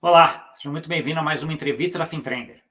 Olá, seja muito bem-vindo a mais uma entrevista da Fintrender.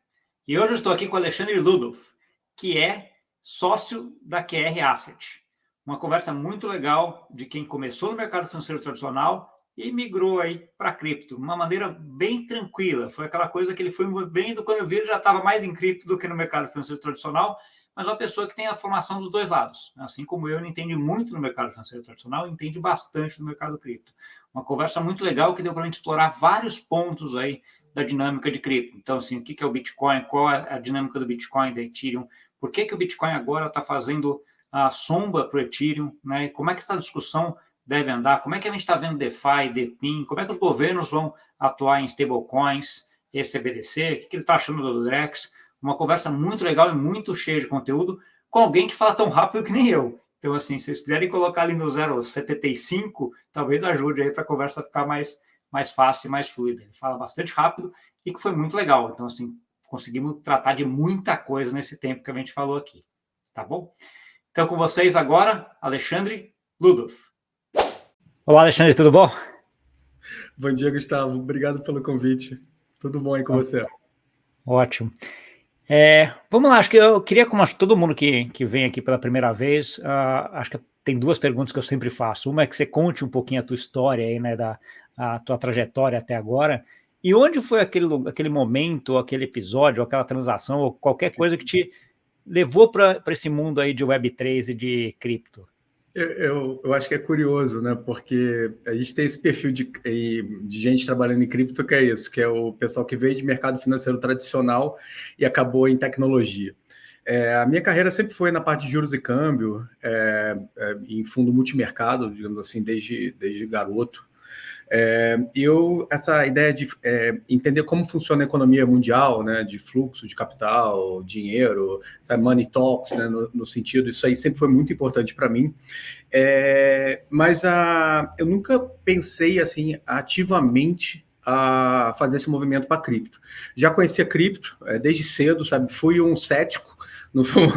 E hoje eu estou aqui com o Alexandre Ludolf, que é sócio da QR Asset. Uma conversa muito legal de quem começou no mercado financeiro tradicional e migrou aí para cripto, de uma maneira bem tranquila. Foi aquela coisa que ele foi vendo, quando eu vi, ele já estava mais em cripto do que no mercado financeiro tradicional, mas uma pessoa que tem a formação dos dois lados. Assim como eu, ele entende muito no mercado financeiro tradicional e entende bastante no mercado cripto. Uma conversa muito legal que deu para a gente explorar vários pontos aí da dinâmica de cripto. Então, assim, o que é o Bitcoin, qual é a dinâmica do Bitcoin, da Ethereum, por que o Bitcoin agora está fazendo a sombra para o Ethereum, né? Como é que essa discussão deve andar, como é que a gente está vendo DeFi, DePIN, como é que os governos vão atuar em stablecoins, esse CBDC, o que ele está achando do Drex. Uma conversa muito legal e muito cheia de conteúdo com alguém que fala tão rápido que nem eu. Então, assim, se vocês quiserem colocar ali no 0,75, talvez ajude aí para a conversa ficar mais fácil e mais fluida. Ele fala bastante rápido e que foi muito legal. Então, assim, conseguimos tratar de muita coisa nesse tempo que a gente falou aqui. Tá bom? Então, com vocês agora, Alexandre Ludolf. Olá, Alexandre, tudo bom? Bom dia, Gustavo. Obrigado pelo convite. Tudo bom aí com você? Ótimo. Vamos lá, acho que eu queria, como acho que todo mundo que vem aqui pela primeira vez, acho que tem duas perguntas que eu sempre faço. Uma é que você conte um pouquinho a tua história aí, né, a tua trajetória até agora, e onde foi aquele momento, aquele episódio, aquela transação, ou qualquer coisa que te levou para esse mundo aí de Web3 e de cripto? Eu acho que é curioso, né? Porque a gente tem esse perfil de gente trabalhando em cripto, que é isso, que é o pessoal que veio de mercado financeiro tradicional e acabou em tecnologia. A minha carreira sempre foi na parte de juros e câmbio, em fundo multimercado, digamos assim, desde garoto. Essa ideia de entender como funciona a economia mundial, né, de fluxo de capital, dinheiro, sabe, money talks, né, no sentido, isso aí sempre foi muito importante para mim. Mas eu nunca pensei assim ativamente a fazer esse movimento para cripto. Já conhecia cripto desde cedo, sabe? Fui um cético.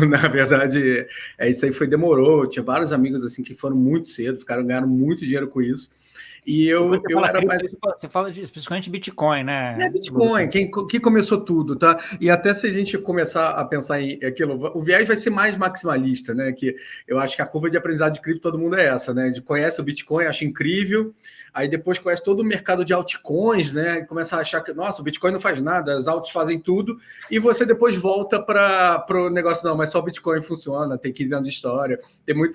Na verdade, isso aí demorou. Tinha vários amigos assim que foram muito cedo, ganharam muito dinheiro com isso. E eu era mais... Você fala especificamente Bitcoin, né? É Bitcoin, quem começou tudo, tá? E até se a gente começar a pensar em aquilo, o viés vai ser mais maximalista, né? Que eu acho que a curva de aprendizado de cripto todo mundo é essa, né? Conhece o Bitcoin, acha incrível, aí depois conhece todo o mercado de altcoins, né? E começa a achar que, nossa, o Bitcoin não faz nada, as altos fazem tudo, e você depois volta para o negócio, não, mas só o Bitcoin funciona, tem 15 anos de história,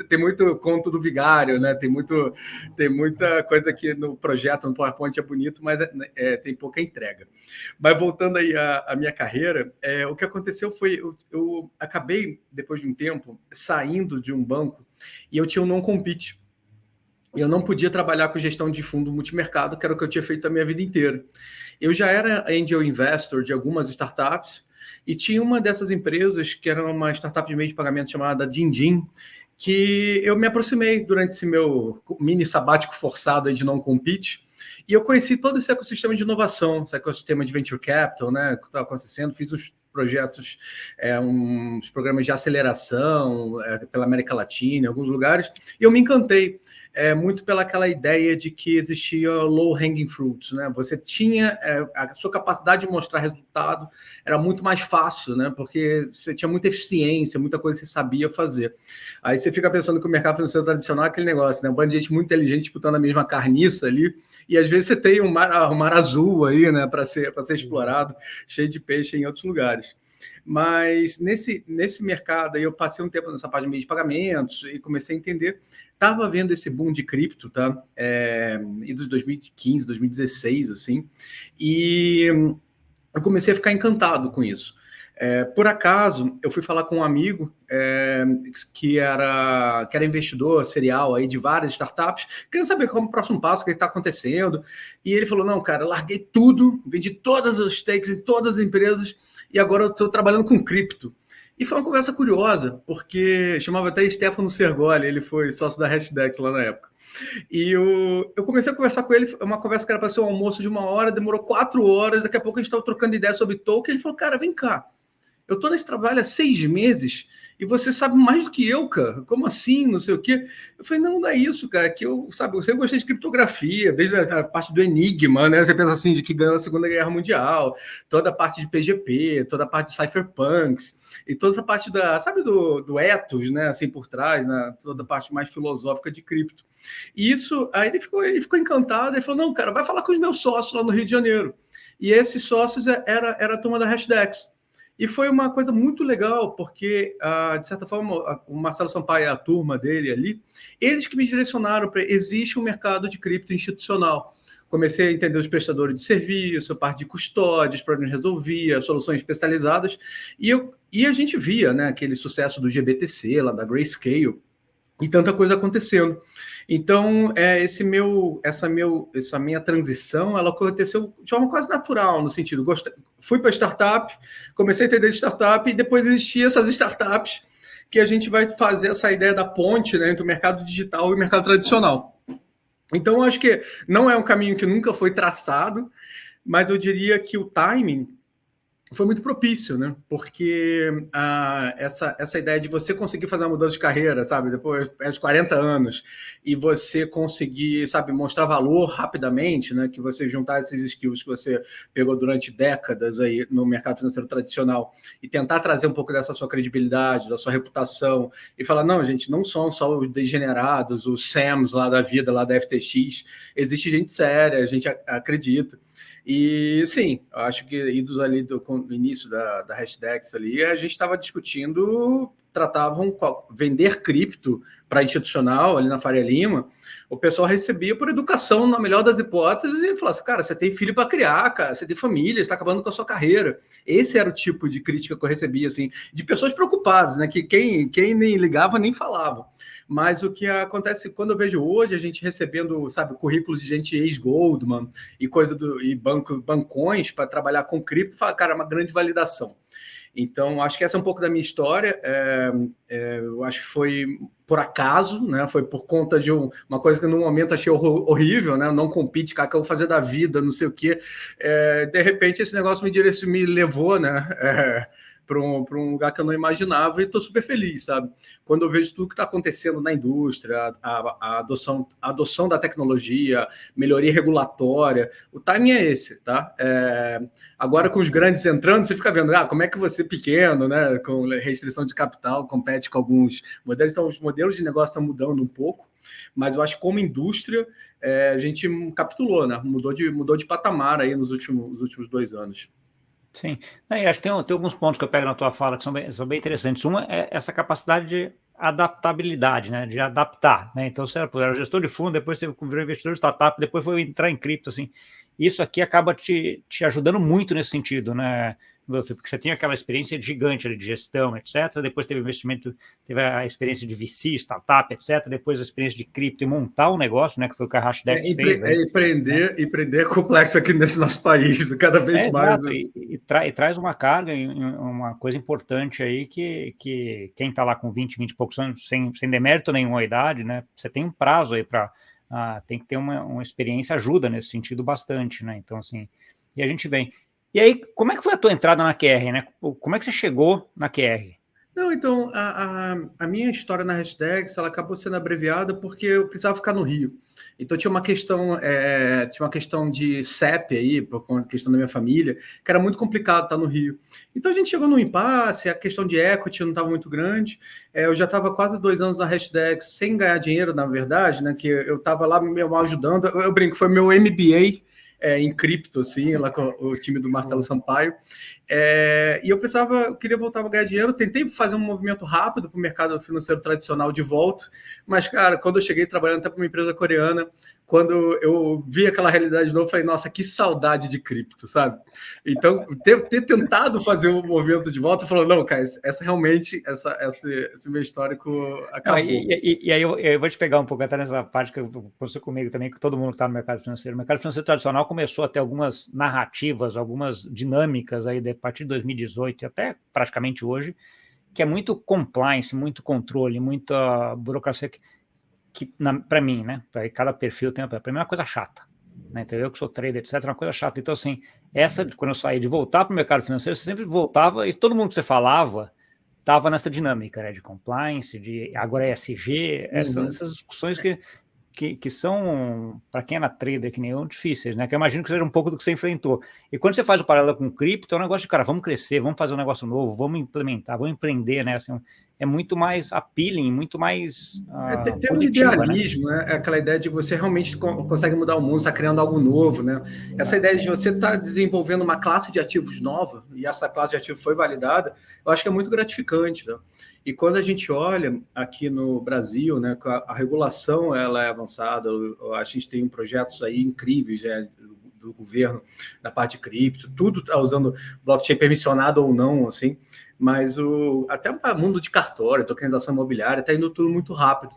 tem muito conto do vigário, né? Tem muita coisa que no projeto, no PowerPoint é bonito, mas tem pouca entrega. Mas voltando aí à minha carreira, o que aconteceu foi, eu acabei, depois de um tempo, saindo de um banco e eu tinha um non-compete. Eu não podia trabalhar com gestão de fundo multimercado, que era o que eu tinha feito a minha vida inteira. Eu já era angel investor de algumas startups e tinha uma dessas empresas, que era uma startup de meio de pagamento chamada Dindim, que eu me aproximei durante esse meu mini sabático forçado aí de non-compete, e eu conheci todo esse ecossistema de inovação, esse ecossistema de venture capital, né, que estava acontecendo, fiz uns projetos, uns programas de aceleração pela América Latina, em alguns lugares, e eu me encantei. Muito pelaquela ideia de que existia low-hanging fruits, né? Você tinha a sua capacidade de mostrar resultado era muito mais fácil, né? Porque você tinha muita eficiência, muita coisa que você sabia fazer. Aí você fica pensando que o mercado financeiro tradicional é aquele negócio, né? Um bando de gente muito inteligente disputando a mesma carniça ali, e às vezes você tem um mar azul aí, né? Para ser explorado, cheio de peixe em outros lugares. Mas nesse mercado aí eu passei um tempo nessa parte de meio de pagamentos e comecei a entender. Estava vendo esse boom de cripto, tá? Em 2015, 2016, assim, e eu comecei a ficar encantado com isso. Por acaso, eu fui falar com um amigo que era investidor serial aí de várias startups, querendo saber como o próximo passo, o que está acontecendo. E ele falou, não, cara, eu larguei tudo, vendi todas as stakes em todas as empresas e agora eu estou trabalhando com cripto. E foi uma conversa curiosa, porque chamava até Stefano Sergoli, ele foi sócio da Hashdex lá na época. E eu comecei a conversar com ele, uma conversa que era para ser um almoço de 1 hora, demorou 4 horas, daqui a pouco a gente estava trocando ideia sobre token, ele falou, cara, vem cá, eu estou nesse trabalho há 6 meses e você sabe mais do que eu, cara, como assim, não sei o quê. Eu falei, não é isso, cara, que eu sempre gostei de criptografia, desde a parte do Enigma, né, você pensa assim, de que ganhou a Segunda Guerra Mundial, toda a parte de PGP, toda a parte de cypherpunks, e toda essa parte do ethos, né, assim, por trás, né, toda a parte mais filosófica de cripto. E isso, aí ele ficou encantado, ele falou, não, cara, vai falar com os meus sócios lá no Rio de Janeiro. E esses sócios era a turma da Hashdex. E foi uma coisa muito legal, porque, de certa forma, o Marcelo Sampaio e a turma dele ali, eles que me direcionaram para existe um mercado de cripto institucional. Comecei a entender os prestadores de serviço, a parte de custódia, os problemas resolvia, soluções especializadas, e a gente via, né, aquele sucesso do GBTC, lá da Grayscale, e tanta coisa acontecendo. Então, essa minha transição, ela aconteceu de forma quase natural, no sentido, fui para startup, comecei a entender de startup, e depois existiam essas startups que a gente vai fazer essa ideia da ponte, né, entre o mercado digital e o mercado tradicional. Então, eu acho que não é um caminho que nunca foi traçado, mas eu diria que o timing foi muito propício, né? Porque essa ideia de você conseguir fazer uma mudança de carreira, sabe? Depois de 40 anos, e você conseguir, sabe, mostrar valor rapidamente, né? Que você juntar esses skills que você pegou durante décadas aí no mercado financeiro tradicional e tentar trazer um pouco dessa sua credibilidade, da sua reputação, e falar, não, gente, não são só os degenerados, os SAMs lá da vida, lá da FTX, existe gente séria, a gente acredita. E sim, acho que idos ali do início da Hashdex ali, a gente estava discutindo, tratavam vender cripto para institucional ali na Faria Lima, o pessoal recebia por educação, na melhor das hipóteses, e falava assim, cara, você tem filho para criar, cara, você tem família, está acabando com a sua carreira. Esse era o tipo de crítica que eu recebia, assim, de pessoas preocupadas, né, que quem nem ligava nem falava. Mas o que acontece quando eu vejo hoje a gente recebendo, sabe, currículos de gente ex-Goldman e bancões para trabalhar com cripto, fala, cara, é uma grande validação. Então, acho que essa é um pouco da minha história. Eu acho que foi por acaso, né? Foi por conta de uma coisa que no momento achei horrível, né? Não compete, cara, que eu vou fazer da vida, não sei o quê. De repente, esse negócio me levou, né? Para um lugar que eu não imaginava e estou super feliz, sabe? Quando eu vejo tudo que está acontecendo na indústria, a adoção da tecnologia, melhoria regulatória, o timing é esse, tá? Agora, com os grandes entrando, você fica vendo, como é que você pequeno, né, com restrição de capital, compete com alguns modelos. Então, os modelos de negócio estão mudando um pouco, mas eu acho que como indústria, a gente capitulou, né? Mudou de patamar aí nos últimos 2 anos. Sim, acho que tem alguns pontos que eu pego na tua fala que são bem interessantes. Uma é essa capacidade de adaptabilidade, né, de adaptar, né? Então, você era gestor de fundo, depois você virou investidor de startup, depois foi entrar em cripto, assim. Isso aqui acaba te ajudando muito nesse sentido, né, porque você tem aquela experiência gigante ali de gestão, etc. Depois teve investimento, teve a experiência de VC, startup, etc. Depois a experiência de cripto e montar um negócio, né, que foi o que a Hashdex fez. Empreender é complexo aqui nesse nosso país, cada vez mais. Exato, e traz uma carga, uma coisa importante aí que quem está lá com 20 e poucos anos, sem demérito nenhum à idade, né, você tem um prazo aí para... tem que ter uma experiência, ajuda nesse sentido bastante, né? Então, assim, e a gente vem. E aí, como é que foi a tua entrada na QR, né? Como é que você chegou na QR? Não, então, a minha história na Hashdex, ela acabou sendo abreviada porque eu precisava ficar no Rio. Então, tinha uma questão de CEP aí, por questão da minha família, que era muito complicado estar no Rio. Então, a gente chegou num impasse, a questão de equity não estava muito grande. Eu já estava quase 2 anos na Hashdex sem ganhar dinheiro, na verdade, né? Que eu estava lá me ajudando. Eu brinco, foi meu MBA em cripto, assim, lá com o time do Marcelo Sampaio. E eu queria voltar a ganhar dinheiro, tentei fazer um movimento rápido para o mercado financeiro tradicional de volta, mas, cara, quando eu cheguei trabalhando até para uma empresa coreana, quando eu vi aquela realidade de novo, eu falei, nossa, que saudade de cripto, sabe? Então, ter tentado fazer um movimento de volta, falou, não, cara, esse meu histórico acabou. E aí eu vou te pegar um pouco até nessa parte que aconteceu comigo também, que todo mundo que está no mercado financeiro. O mercado financeiro tradicional começou a ter algumas narrativas, algumas dinâmicas aí a partir de 2018 e até praticamente hoje, que é muito compliance, muito controle, muita burocracia que para mim, né, para cada perfil tem, para mim é uma coisa chata, né, entendeu? Eu que sou trader, etc, é uma coisa chata. Então, assim, quando eu saí de voltar para o mercado financeiro, você sempre voltava e todo mundo que você falava estava nessa dinâmica, né, de compliance, de agora ESG, essas discussões que são, para quem é na trader, que nem eu, difíceis, né? Que eu imagino que seja um pouco do que você enfrentou. E quando você faz o paralelo com cripto, é um negócio de, cara, vamos crescer, vamos fazer um negócio novo, vamos implementar, vamos empreender, né? Assim, é muito mais appealing, muito mais tem um positiva, idealismo, né? É aquela ideia de você realmente consegue mudar o mundo, está criando algo novo, né? Essa ideia de você estar desenvolvendo uma classe de ativos nova, e essa classe de ativos foi validada, eu acho que é muito gratificante, né? E quando a gente olha aqui no Brasil, né, a regulação ela é avançada, a gente tem projetos aí incríveis, né, do governo na parte de cripto, tudo está usando blockchain permissionado ou não, assim, mas até o mundo de cartório, tokenização imobiliária, está indo tudo muito rápido.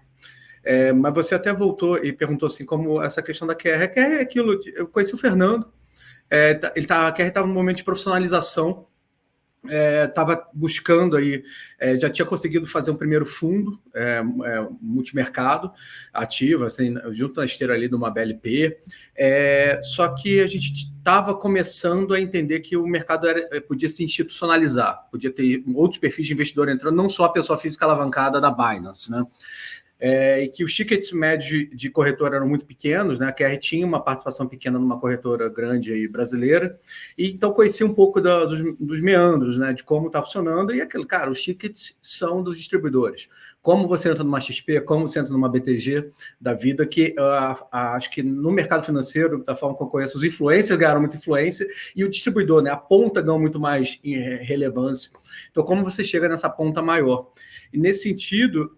Mas você até voltou e perguntou assim, como essa questão da QR. A QR é aquilo, eu conheci o Fernando, a QR estava num momento de profissionalização, estava buscando aí, já tinha conseguido fazer um primeiro fundo multimercado ativo, assim, junto na esteira ali de uma BLP, só que a gente estava começando a entender que o mercado podia se institucionalizar, podia ter outros perfis de investidor entrando, não só a pessoa física alavancada da Binance, né? E que os tickets médios de corretora eram muito pequenos, né? A QR tinha uma participação pequena numa corretora grande aí brasileira, e então conheci um pouco dos meandros, né? De como está funcionando, e aquilo, cara, os tickets são dos distribuidores. Como você entra numa XP, como você entra numa BTG da vida, que acho que no mercado financeiro, da forma que eu conheço, os influencers ganharam muita influência, e o distribuidor, né? A ponta ganhou muito mais relevância. Então, como você chega nessa ponta maior? E nesse sentido,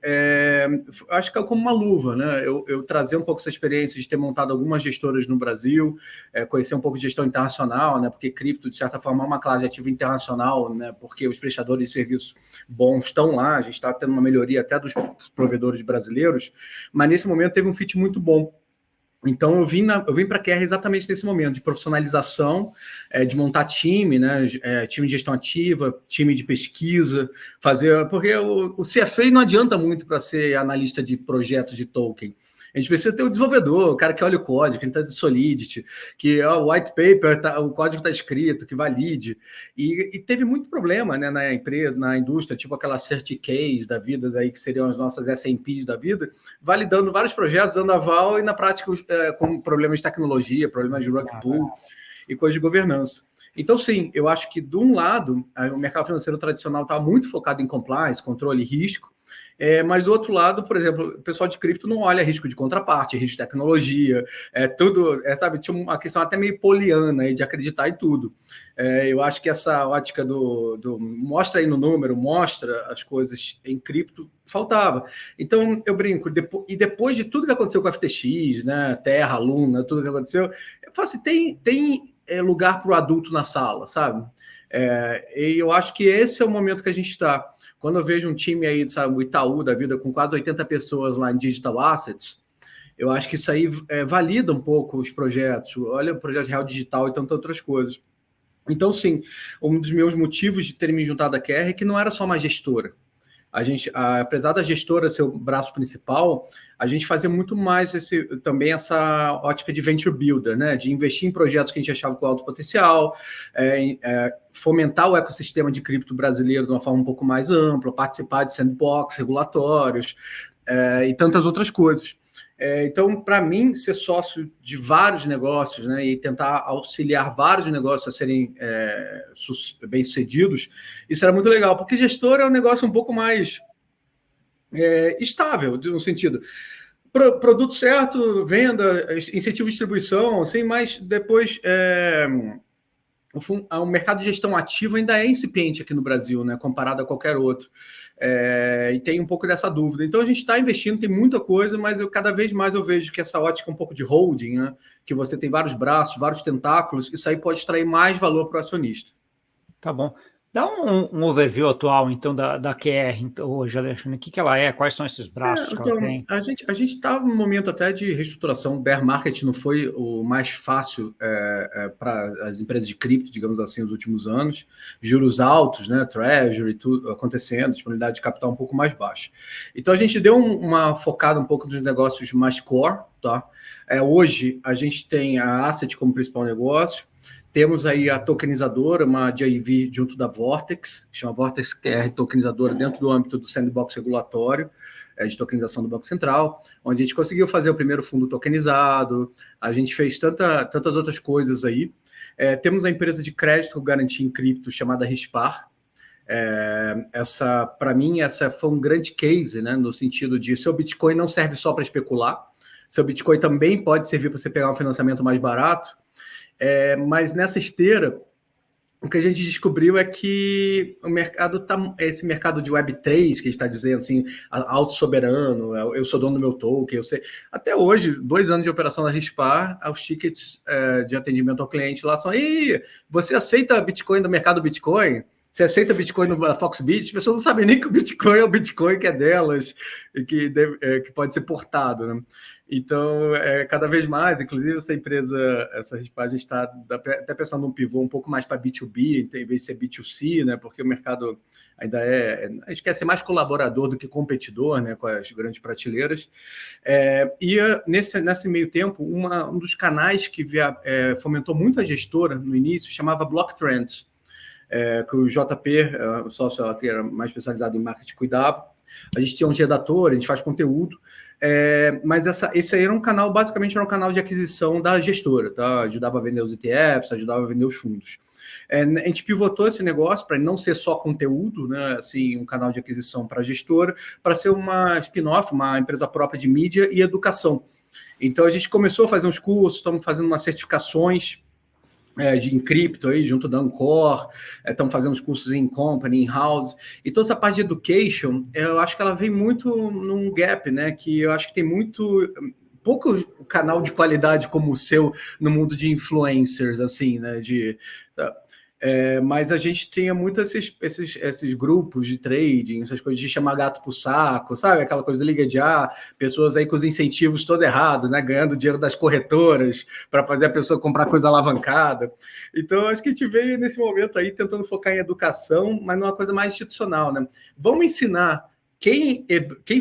acho que é como uma luva, né? Eu trazer um pouco essa experiência de ter montado algumas gestoras no Brasil, conhecer um pouco de gestão internacional, né? Porque cripto, de certa forma, é uma classe de ativo internacional, né? Porque os prestadores de serviços bons estão lá, a gente está tendo uma melhoria até dos provedores brasileiros, mas nesse momento teve um fit muito bom. Então, eu vim para a QR exatamente nesse momento de profissionalização, de montar time, né? Time de gestão ativa, time de pesquisa, porque o CFA não adianta muito para ser analista de projetos de token. A gente precisa ter o desenvolvedor, o cara que olha o código, que está de Solidity, que o white paper, o código está escrito, que valide. E teve muito problema, né, na empresa, na indústria, tipo aquela CertiCase da vida, aí, que seriam as nossas SMPs da vida, validando vários projetos, dando aval, e na prática com problemas de tecnologia, problemas de rug pull e coisas de governança. Então, sim, eu acho que, de um lado, o mercado financeiro tradicional está muito focado em compliance, controle e risco, mas do outro lado, por exemplo, o pessoal de cripto não olha risco de contraparte, risco de tecnologia, tudo, sabe, tinha uma questão até meio poliana aí de acreditar em tudo. Eu acho que essa ótica do mostra aí no número, mostra as coisas em cripto, faltava. Então, eu brinco, depois de tudo que aconteceu com a FTX, né, Terra, Luna, tudo que aconteceu, eu falo assim, tem lugar para o adulto na sala, sabe? E eu acho que esse é o momento que a gente está. Quando eu vejo um time aí, sabe, o Itaú da vida, com quase 80 pessoas lá em Digital Assets, eu acho que isso aí valida um pouco os projetos. Olha o projeto Real Digital e tantas outras coisas. Então, sim, um dos meus motivos de ter me juntado à QR é que não era só uma gestora. Apesar da gestora ser o braço principal, a gente fazia muito mais também essa ótica de venture builder, né? De investir em projetos que a gente achava com alto potencial, fomentar o ecossistema de cripto brasileiro de uma forma um pouco mais ampla, participar de sandbox regulatórios e tantas outras coisas. Então, para mim, ser sócio de vários negócios, né, e tentar auxiliar vários negócios a serem bem-sucedidos, isso era muito legal, porque gestor é um negócio um pouco mais estável, no sentido, produto certo, venda, incentivo de distribuição, assim, mas depois o mercado de gestão ativa ainda é incipiente aqui no Brasil, né, comparado a qualquer outro. E tem um pouco dessa dúvida. Então, a gente está investindo, tem muita coisa, mas cada vez mais eu vejo que essa ótica é um pouco de holding, né, que você tem vários braços, vários tentáculos, isso aí pode extrair mais valor para o acionista. Tá bom. Dá um overview atual, então, da QR então, hoje, Alexandre. O que ela é? Quais são esses braços que ela tem? A gente está num momento até de reestruturação. O bear market não foi o mais fácil para as empresas de cripto, digamos assim, nos últimos anos. Juros altos, né, treasury, tudo acontecendo, disponibilidade de capital um pouco mais baixa. Então, a gente deu uma focada um pouco nos negócios mais core. Tá? Hoje, a gente tem a Asset como principal negócio. Temos aí a tokenizadora, uma JV junto da Vortex, que chama Vortex QR Tokenizadora, dentro do âmbito do sandbox regulatório, de tokenização do Banco Central, onde a gente conseguiu fazer o primeiro fundo tokenizado, a gente fez tantas outras coisas aí. Temos a empresa de crédito garantia em cripto chamada Rispar. Para mim, essa foi um grande case, né, no sentido de seu Bitcoin não serve só para especular, seu Bitcoin também pode servir para você pegar um financiamento mais barato, mas nessa esteira, o que a gente descobriu é que o mercado esse mercado de Web3, que está dizendo assim, autossoberano, eu sou dono do meu token, eu sei. Até hoje, 2 anos de operação da Rispar, os tickets de atendimento ao cliente lá são: você aceita Bitcoin do mercado Bitcoin? Você aceita Bitcoin no Foxbit? As pessoas não sabem nem que o Bitcoin é o Bitcoin que é delas e que pode ser portado, né? Então, cada vez mais, inclusive essa empresa, essa Rispar, a gente está até pensando num pivô um pouco mais para B2B, em vez de ser B2C, né? Porque o mercado ainda a gente quer ser mais colaborador do que competidor, né? Com as grandes prateleiras. Nesse meio tempo, um dos canais que fomentou muito a gestora no início chamava Block Trends. Que o JP, o sócio que era mais especializado em marketing, cuidava. A gente tinha um redator, a gente faz conteúdo, mas esse aí era um canal, basicamente era um canal de aquisição da gestora, tá? Ajudava a vender os ETFs, ajudava a vender os fundos. A gente pivotou esse negócio para não ser só conteúdo, né? Assim, um canal de aquisição para a gestora, para ser uma spin-off, uma empresa própria de mídia e educação. Então a gente começou a fazer uns cursos, estamos fazendo umas certificações em cripto aí, junto da Ancor, estamos fazendo os cursos em company, em house, e toda essa parte de education, eu acho que ela vem muito num gap, né, que eu acho que tem pouco canal de qualidade como o seu no mundo de influencers, assim, né, mas a gente tinha muito esses grupos de trading, essas coisas de chamar gato pro saco, sabe? Aquela coisa de liga de pessoas aí com os incentivos todos errados, né? Ganhando dinheiro das corretoras para fazer a pessoa comprar coisa alavancada. Então, acho que a gente veio nesse momento aí tentando focar em educação, mas numa coisa mais institucional, né? Vamos ensinar quem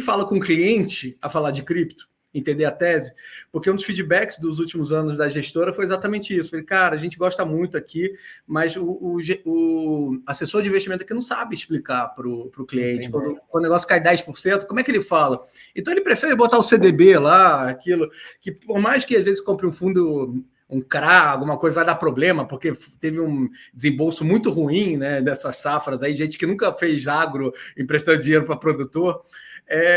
fala com o cliente a falar de cripto, entender a tese, porque um dos feedbacks dos últimos anos da gestora foi exatamente isso. Falei, cara, a gente gosta muito aqui, mas o assessor de investimento aqui não sabe explicar para o cliente. Quando o negócio cai 10%, como é que ele fala? Então ele prefere botar o CDB lá, aquilo, que por mais que às vezes compre um fundo, um CRA, alguma coisa vai dar problema, porque teve um desembolso muito ruim, né, dessas safras aí, gente que nunca fez agro emprestando dinheiro para produtor.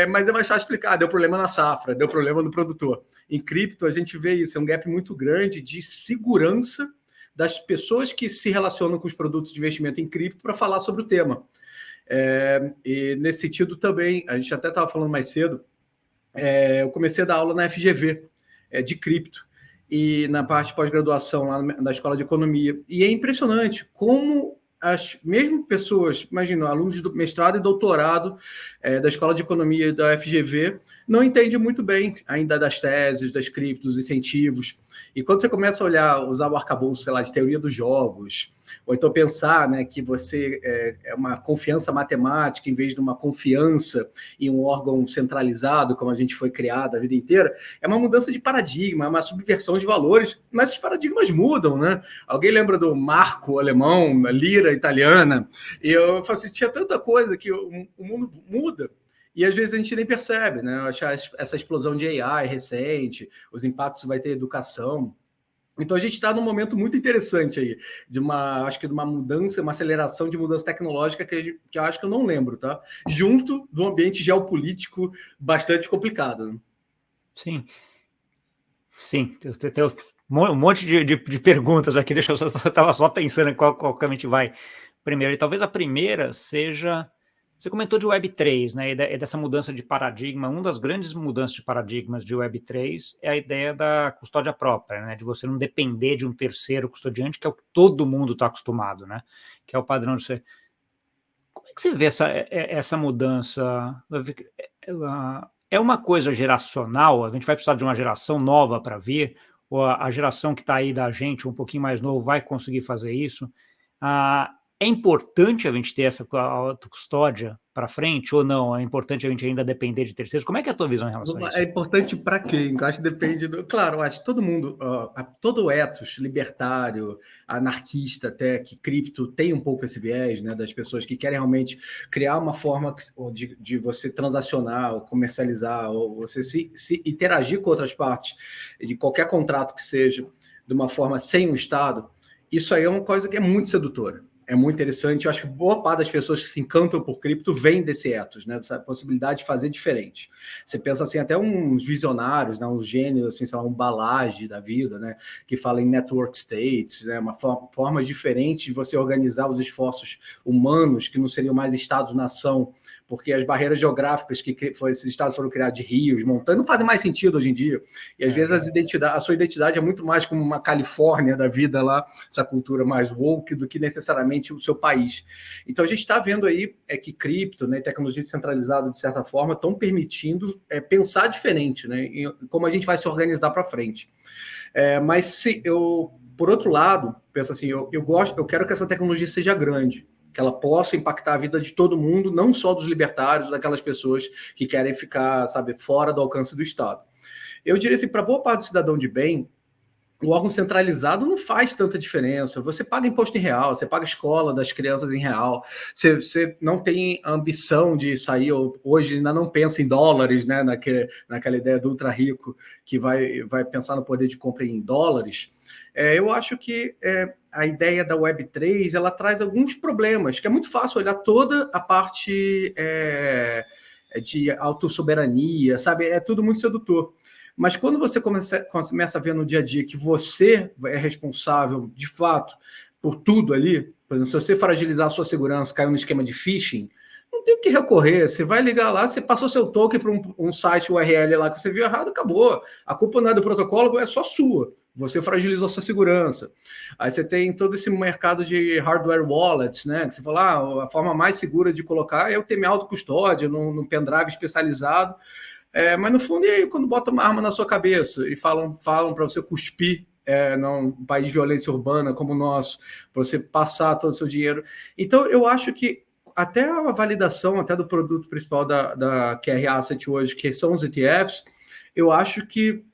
Mas é mais fácil explicar, deu problema na safra, deu problema no produtor. Em cripto, a gente vê isso, é um gap muito grande de segurança das pessoas que se relacionam com os produtos de investimento em cripto para falar sobre o tema. E nesse sentido também, a gente até estava falando mais cedo, eu comecei a dar aula na FGV, de cripto, e na parte de pós-graduação lá na Escola de Economia. E é impressionante como as mesmas pessoas, imagina, alunos de mestrado e doutorado da Escola de Economia da FGV, não entendem muito bem ainda das teses, das criptos, dos incentivos. E quando você começa a olhar, usar o arcabouço, sei lá, de teoria dos jogos, ou então pensar, né, que você é uma confiança matemática em vez de uma confiança em um órgão centralizado, como a gente foi criado a vida inteira, é uma mudança de paradigma, é uma subversão de valores, mas os paradigmas mudam, né? Alguém lembra do marco alemão, lira italiana? E eu falo assim, tinha tanta coisa que o mundo muda, e às vezes a gente nem percebe, né? Eu acho essa explosão de AI recente, os impactos que vai ter educação. Então a gente está num momento muito interessante aí, acho que de uma mudança, uma aceleração de mudança tecnológica que eu acho que eu não lembro, tá? Junto de um ambiente geopolítico bastante complicado. Né? Sim. Tem um monte de perguntas aqui, eu estava só pensando em qual caminho a gente vai primeiro. E talvez a primeira seja... Você comentou de Web3, né, e dessa mudança de paradigma. Uma das grandes mudanças de paradigmas de Web3 é a ideia da custódia própria, né, de você não depender de um terceiro custodiante, que é o que todo mundo está acostumado, né, que é o padrão de você. Como é que você vê essa mudança? É uma coisa geracional? A gente vai precisar de uma geração nova para vir? Ou a geração que está aí da gente, um pouquinho mais novo, vai conseguir fazer isso? É importante a gente ter essa autocustódia para frente ou não? É importante a gente ainda depender de terceiros? Como é que é a tua visão em relação a isso? É importante para quem? Eu acho que depende do... Claro, eu acho que todo mundo, todo o ethos libertário, anarquista até, que cripto tem um pouco esse viés, né, das pessoas que querem realmente criar uma forma de você transacionar, ou comercializar, ou você se interagir com outras partes, de qualquer contrato que seja, de uma forma sem o Estado. Isso aí é uma coisa que é muito sedutora. É muito interessante. Eu acho que boa parte das pessoas que se encantam por cripto vem desse ethos, né? Dessa possibilidade de fazer diferente. Você pensa assim, até uns visionários, né? Uns gênios, assim, sei lá, um Balaji da vida, né? Que fala em network states, né? Uma forma diferente de você organizar os esforços humanos, que não seriam mais estados-nação, porque as barreiras geográficas que esses estados foram criados de rios, montanhas, não fazem mais sentido hoje em dia. E às vezes a sua identidade é muito mais como uma Califórnia da vida lá, essa cultura mais woke, do que necessariamente o seu país. Então a gente está vendo aí que cripto, né, tecnologia descentralizada, de certa forma, estão permitindo pensar diferente, né, em como a gente vai se organizar para frente. Mas se eu, por outro lado, penso assim, eu quero que essa tecnologia seja grande, que ela possa impactar a vida de todo mundo, não só dos libertários, daquelas pessoas que querem ficar, sabe, fora do alcance do Estado. Eu diria assim, para boa parte do cidadão de bem, o órgão centralizado não faz tanta diferença. Você paga imposto em real, você paga escola das crianças em real, você não tem ambição de sair, hoje ainda não pensa em dólares, né, naquela ideia do ultra rico que vai pensar no poder de compra em dólares. Eu acho que a ideia da Web3 ela traz alguns problemas, que é muito fácil olhar toda a parte de autossoberania, sabe? É tudo muito sedutor. Mas quando você começa a ver no dia a dia que você é responsável, de fato, por tudo ali, por exemplo, se você fragilizar a sua segurança, caiu no esquema de phishing, não tem o que recorrer. Você vai ligar lá, você passou seu token para um site URL lá que você viu errado, acabou. A culpa não é do protocolo, é só sua. Você fragilizou a sua segurança. Aí você tem todo esse mercado de hardware wallets, né? Que você fala, a forma mais segura de colocar é eu ter minha autocustódia num pendrive especializado. Mas no fundo, e aí, quando bota uma arma na sua cabeça e falam para você cuspir num país de violência urbana como o nosso, para você passar todo o seu dinheiro. Então, eu acho que até a validação até do produto principal da QR Asset hoje, que são os ETFs, eu acho que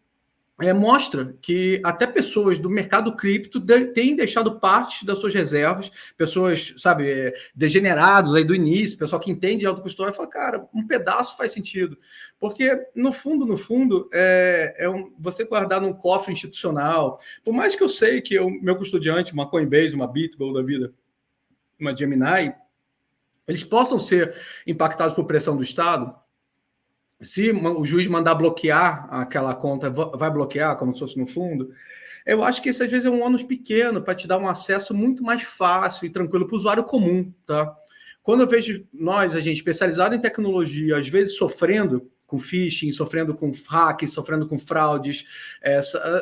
mostra que até pessoas do mercado cripto têm deixado parte das suas reservas, pessoas, sabe, degenerados aí do início, pessoal que entende de autocustódia, fala, cara, um pedaço faz sentido. Porque, no fundo, você guardar num cofre institucional, por mais que eu sei que o meu custodiante, uma Coinbase, uma BitGo da vida, uma Gemini, eles possam ser impactados por pressão do Estado. Se o juiz mandar bloquear aquela conta, vai bloquear, como se fosse no fundo. Eu acho que isso, às vezes, é um ônus pequeno para te dar um acesso muito mais fácil e tranquilo para o usuário comum, tá? Quando eu vejo a gente especializado em tecnologia, às vezes sofrendo com phishing, sofrendo com hacks, sofrendo com fraudes,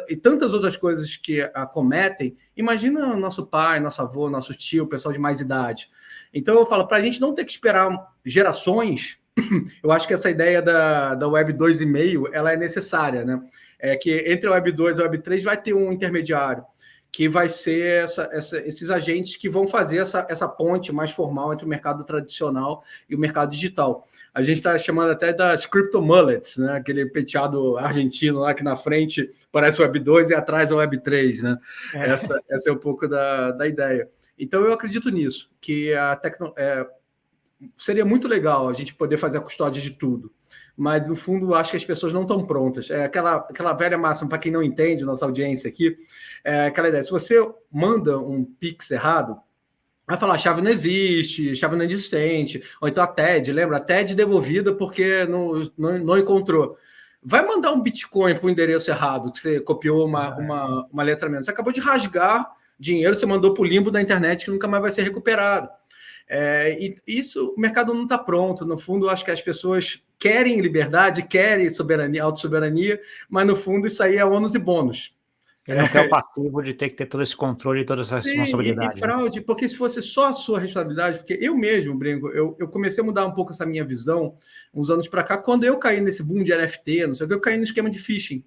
e tantas outras coisas que acometem, imagina nosso pai, nosso avô, nosso tio, pessoal de mais idade. Então, eu falo, para a gente não ter que esperar gerações, eu acho que essa ideia da Web 2.5 ela é necessária, né? Que entre a Web 2 e a Web 3 vai ter um intermediário, que vai ser esses agentes que vão fazer essa ponte mais formal entre o mercado tradicional e o mercado digital. A gente está chamando até das crypto mullets, né? Aquele penteado argentino lá que na frente parece o Web 2 e atrás é o Web 3, né? Essa é um pouco da ideia. Então, eu acredito nisso, que seria muito legal a gente poder fazer a custódia de tudo, mas no fundo acho que as pessoas não estão prontas. Aquela velha máxima, para quem não entende, nossa audiência aqui, aquela ideia, se você manda um Pix errado, vai falar, a chave não existe, chave não é existente, ou então a TED, lembra? A TED devolvida porque não encontrou. Vai mandar um Bitcoin para o endereço errado, que você copiou uma letra menos. Você acabou de rasgar dinheiro, você mandou para o limbo da internet que nunca mais vai ser recuperado. E isso, o mercado não está pronto. No fundo, eu acho que as pessoas querem liberdade, querem soberania, autossoberania, mas no fundo isso aí é ônus e bônus. Ele não quer o passivo de ter que ter todo esse controle e toda essa responsabilidade. E fraude, né? Porque se fosse só a sua responsabilidade, porque eu mesmo, Brinco, eu comecei a mudar um pouco essa minha visão uns anos para cá, quando eu caí nesse boom de NFT, não sei o que, eu caí no esquema de phishing.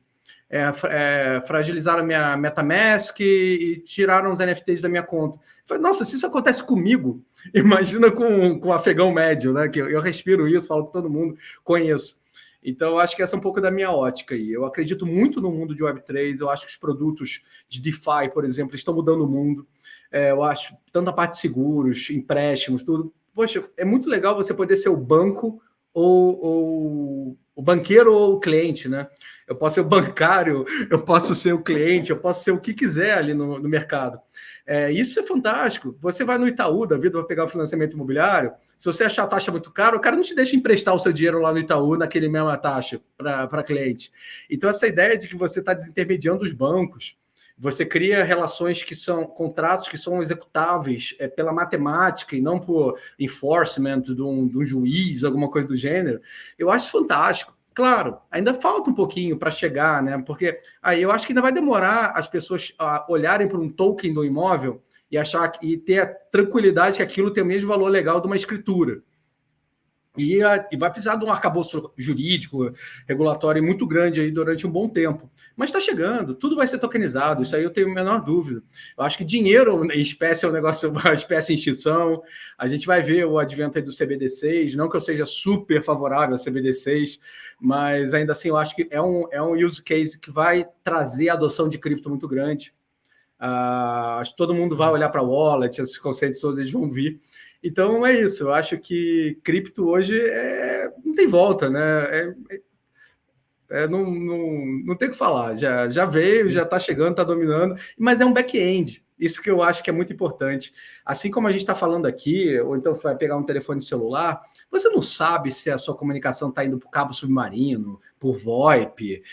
fragilizaram a minha MetaMask e tiraram os NFTs da minha conta. Eu falei, nossa, se isso acontece comigo, imagina com o afegão médio, né? Que eu respiro isso, falo com todo mundo, conheço. Então, eu acho que essa é um pouco da minha ótica aí. Eu acredito muito no mundo de Web3, eu acho que os produtos de DeFi, por exemplo, estão mudando o mundo. Eu acho, tanto a parte de seguros, empréstimos, tudo. Poxa, é muito legal você poder ser o banco ou o banqueiro ou o cliente, né? Eu posso ser o bancário, eu posso ser o cliente, eu posso ser o que quiser ali no mercado. Isso é fantástico. Você vai no Itaú da vida, vai pegar o financiamento imobiliário, se você achar a taxa muito cara, o cara não te deixa emprestar o seu dinheiro lá no Itaú naquele mesma taxa para cliente. Então, essa ideia de que você está desintermediando os bancos, você cria relações que são contratos que são executáveis pela matemática e não por enforcement de um juiz, alguma coisa do gênero, eu acho fantástico. Claro, ainda falta um pouquinho para chegar, né? Porque aí eu acho que ainda vai demorar as pessoas a olharem para um token do imóvel e ter a tranquilidade que aquilo tem o mesmo valor legal de uma escritura. E vai precisar de um arcabouço jurídico, regulatório muito grande aí durante um bom tempo. Mas está chegando, tudo vai ser tokenizado, isso aí eu tenho a menor dúvida. Eu acho que dinheiro em espécie é um negócio, uma espécie de extinção. A gente vai ver o advento aí do CBDCs, não que eu seja super favorável a CBDCs, mas ainda assim eu acho que é um use case que vai trazer a adoção de cripto muito grande. Acho que todo mundo vai olhar para a wallet, esses conceitos todos eles vão vir. Então é isso, eu acho que cripto hoje não tem volta, né? Não tem o que falar, já veio, já está chegando, está dominando, mas é um back-end. Isso que eu acho que é muito importante. Assim como a gente está falando aqui, ou então você vai pegar um telefone celular, você não sabe se a sua comunicação está indo por cabo submarino, por VoIP,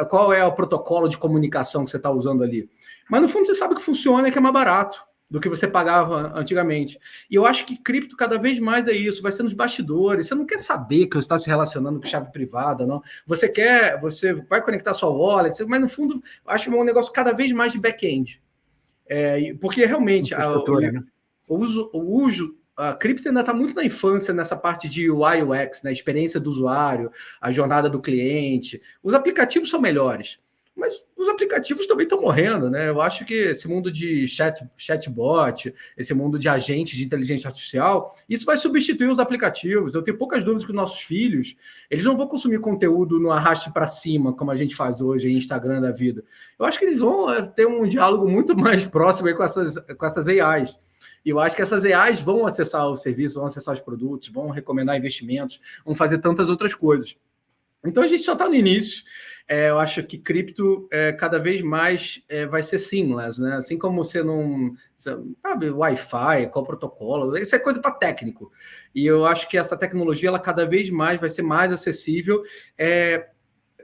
qual é o protocolo de comunicação que você está usando ali. Mas no fundo você sabe que funciona e que é mais barato do que você pagava antigamente. E eu acho que cripto cada vez mais é isso, vai ser nos bastidores, você não quer saber que você está se relacionando com chave privada, não. Você vai conectar sua wallet, mas no fundo, eu acho um negócio cada vez mais de back-end. Porque realmente o uso a cripto ainda está muito na infância nessa parte de UI UX, né? Experiência do usuário, a jornada do cliente. Os aplicativos são melhores, mas os aplicativos também estão morrendo, né? Eu acho que esse mundo de chatbot, esse mundo de agentes de inteligência artificial, isso vai substituir os aplicativos. Eu tenho poucas dúvidas que os nossos filhos, eles não vão consumir conteúdo no arraste para cima, como a gente faz hoje em Instagram da vida. Eu acho que eles vão ter um diálogo muito mais próximo aí com essas AIs. E eu acho que essas AIs vão acessar o serviço, vão acessar os produtos, vão recomendar investimentos, vão fazer tantas outras coisas. Então a gente só está no início. Eu acho que cripto cada vez mais vai ser seamless, né? Assim como você não sabe Wi-Fi, qual protocolo, isso é coisa para técnico. E eu acho que essa tecnologia ela cada vez mais vai ser mais acessível,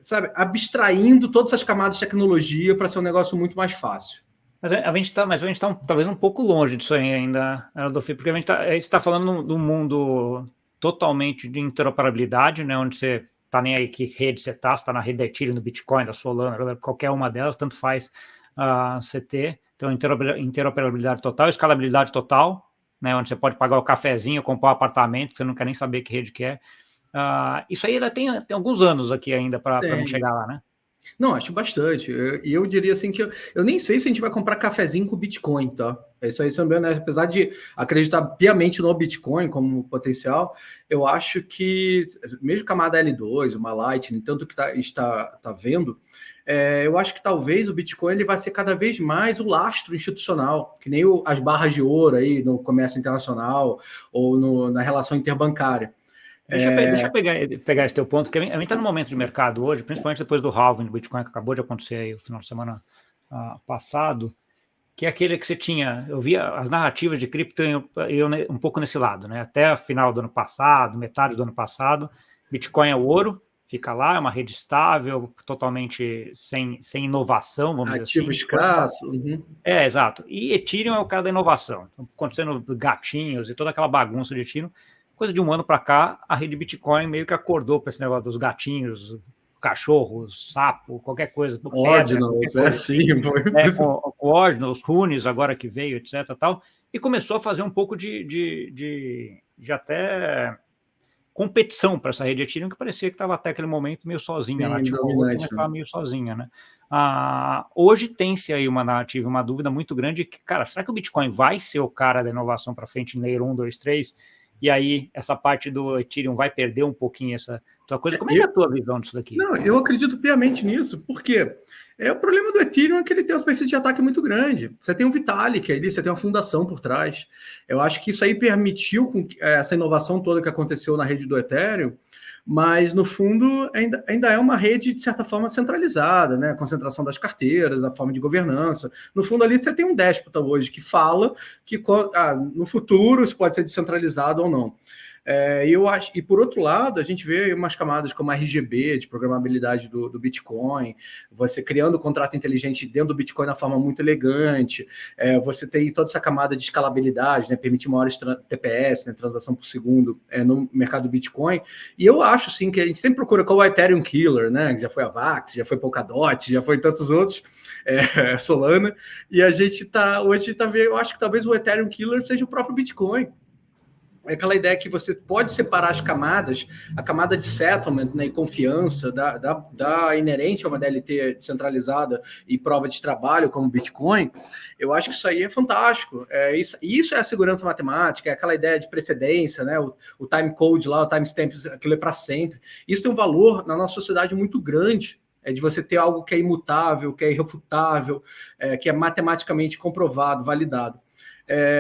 sabe, abstraindo todas as camadas de tecnologia para ser um negócio muito mais fácil. Mas a gente está talvez um pouco longe disso aí ainda, Adolfo, porque a gente está falando de um mundo totalmente de interoperabilidade, né? Onde você tá nem aí que rede você está na rede da Ethereum, do Bitcoin, da Solana, qualquer uma delas, tanto faz você ter. Então, interoperabilidade total, escalabilidade total, né, onde você pode pagar o cafezinho, comprar um apartamento, você não quer nem saber que rede que é. Isso aí ainda tem alguns anos aqui ainda para a gente chegar lá, né? Não, acho bastante. Eu diria assim que eu nem sei se a gente vai comprar cafezinho com Bitcoin, tá? Isso aí também, né? Apesar de acreditar piamente no Bitcoin como potencial, eu acho que, mesmo camada L2, uma Lightning, tanto que está vendo, eu acho que talvez o Bitcoin ele vai ser cada vez mais o lastro institucional, que nem as barras de ouro aí no comércio internacional ou na relação interbancária. Deixa eu pegar esse teu ponto, que a gente está no momento de mercado hoje, principalmente depois do halving do Bitcoin, que acabou de acontecer aí no final de semana passado, que é aquele que você tinha, eu via as narrativas de cripto eu um pouco nesse lado, né? Até a final do ano passado, metade do ano passado, Bitcoin é o ouro, fica lá, é uma rede estável, totalmente sem inovação, vamos ativo dizer assim. Escasso. Uhum. Exato. E Ethereum é o cara da inovação. Então, acontecendo gatinhos e toda aquela bagunça de Ethereum. Coisa de um ano para cá, a rede Bitcoin meio que acordou para esse negócio dos gatinhos, cachorros, sapo, qualquer coisa. Ordinals, com Ordinals, Runes, agora que veio, etc. Tal, e começou a fazer um pouco de até competição para essa rede Ethereum, que parecia que estava até aquele momento meio sozinha. Sim, Ela tinha uma outra, mas estava meio sozinha, né? Hoje tem-se aí uma narrativa, uma dúvida muito grande que, cara, será que o Bitcoin vai ser o cara da inovação para frente em Layer 1, 2, 3? E aí essa parte do Ethereum vai perder um pouquinho essa tua coisa? Como é que é a tua visão disso daqui? Não, eu acredito piamente nisso, porque o problema do Ethereum é que ele tem um superfície de ataque muito grande. Você tem um Vitalik ali, você tem uma fundação por trás. Eu acho que isso aí permitiu essa inovação toda que aconteceu na rede do Ethereum, mas no fundo ainda é uma rede de certa forma centralizada, né? A concentração das carteiras, a forma de governança. No fundo ali você tem um déspota hoje que fala que no futuro isso pode ser descentralizado ou não. Eu acho, e por outro lado, a gente vê umas camadas como a RGB, de programabilidade do Bitcoin, você criando o contrato inteligente dentro do Bitcoin na forma muito elegante, você tem toda essa camada de escalabilidade, né, permitir maiores TPS, né, transação por segundo, no mercado do Bitcoin, e eu acho sim que a gente sempre procura qual é o Ethereum Killer, né, que já foi a Vax, já foi Polkadot, já foi tantos outros, Solana, e a gente hoje vendo, eu acho que talvez o Ethereum Killer seja o próprio Bitcoin. É aquela ideia que você pode separar as camadas, a camada de settlement, né, e confiança da inerente a uma DLT descentralizada e prova de trabalho como Bitcoin. Eu acho que isso aí é fantástico. Isso é a segurança matemática, é aquela ideia de precedência, né, o time code lá, o timestamp, aquilo é para sempre. Isso tem um valor na nossa sociedade muito grande. De você ter algo que é imutável, que é irrefutável, que é matematicamente comprovado, validado.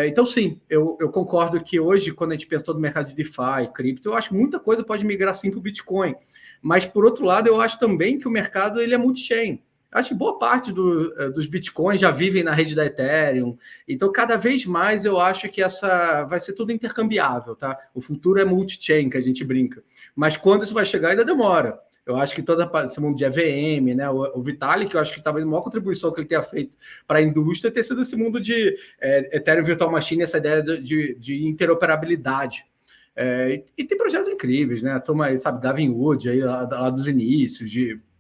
Então, sim, eu concordo que hoje, quando a gente pensa todo o mercado de DeFi, cripto, eu acho que muita coisa pode migrar sim para o Bitcoin. Mas, por outro lado, eu acho também que o mercado ele é multi-chain. Acho que boa parte dos Bitcoins já vivem na rede da Ethereum. Então, cada vez mais eu acho que vai ser tudo intercambiável, tá? O futuro é multi-chain, que a gente brinca. Mas quando isso vai chegar, ainda demora. Eu acho que todo esse mundo de EVM, né? O Vitalik, eu acho que talvez a maior contribuição que ele tenha feito para a indústria ter sido esse mundo de Ethereum Virtual Machine, essa ideia de interoperabilidade. E tem projetos incríveis, né? A turma aí, sabe, Gavin Wood, aí, lá dos inícios,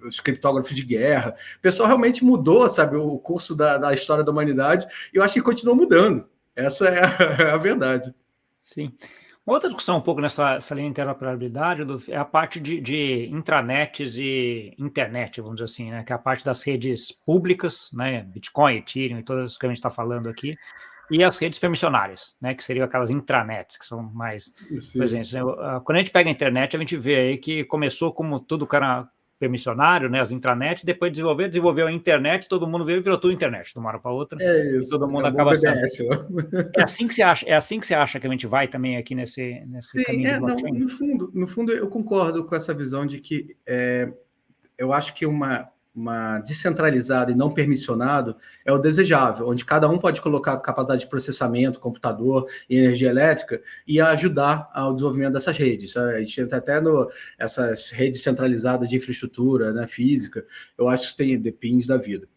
os criptógrafos de guerra. O pessoal realmente mudou, sabe, o curso da história da humanidade, e eu acho que continua mudando. Essa é a verdade. Sim. Outra discussão um pouco nessa linha de interoperabilidade é a parte de intranets e internet, vamos dizer assim, né? Que é a parte das redes públicas, né? Bitcoin, Ethereum e todas as que a gente está falando aqui, e as redes permissionárias, né? Que seriam aquelas intranets, que são mais... Sim. Por exemplo, quando a gente pega a internet, a gente vê aí que começou como tudo cara permissionário, né, as intranets, depois desenvolveu a internet, todo mundo veio e virou tudo internet, de uma hora para outra. É isso. E todo mundo acaba BBS, é assim que você acha que a gente vai também aqui nesse Sim, caminho de blockchain? Não, no fundo eu concordo com essa visão de que eu acho que uma descentralizada e não permissionado é o desejável, onde cada um pode colocar capacidade de processamento, computador e energia elétrica e ajudar ao desenvolvimento dessas redes. A gente entra até essas redes centralizadas de infraestrutura, né, física, eu acho que tem depende da vida.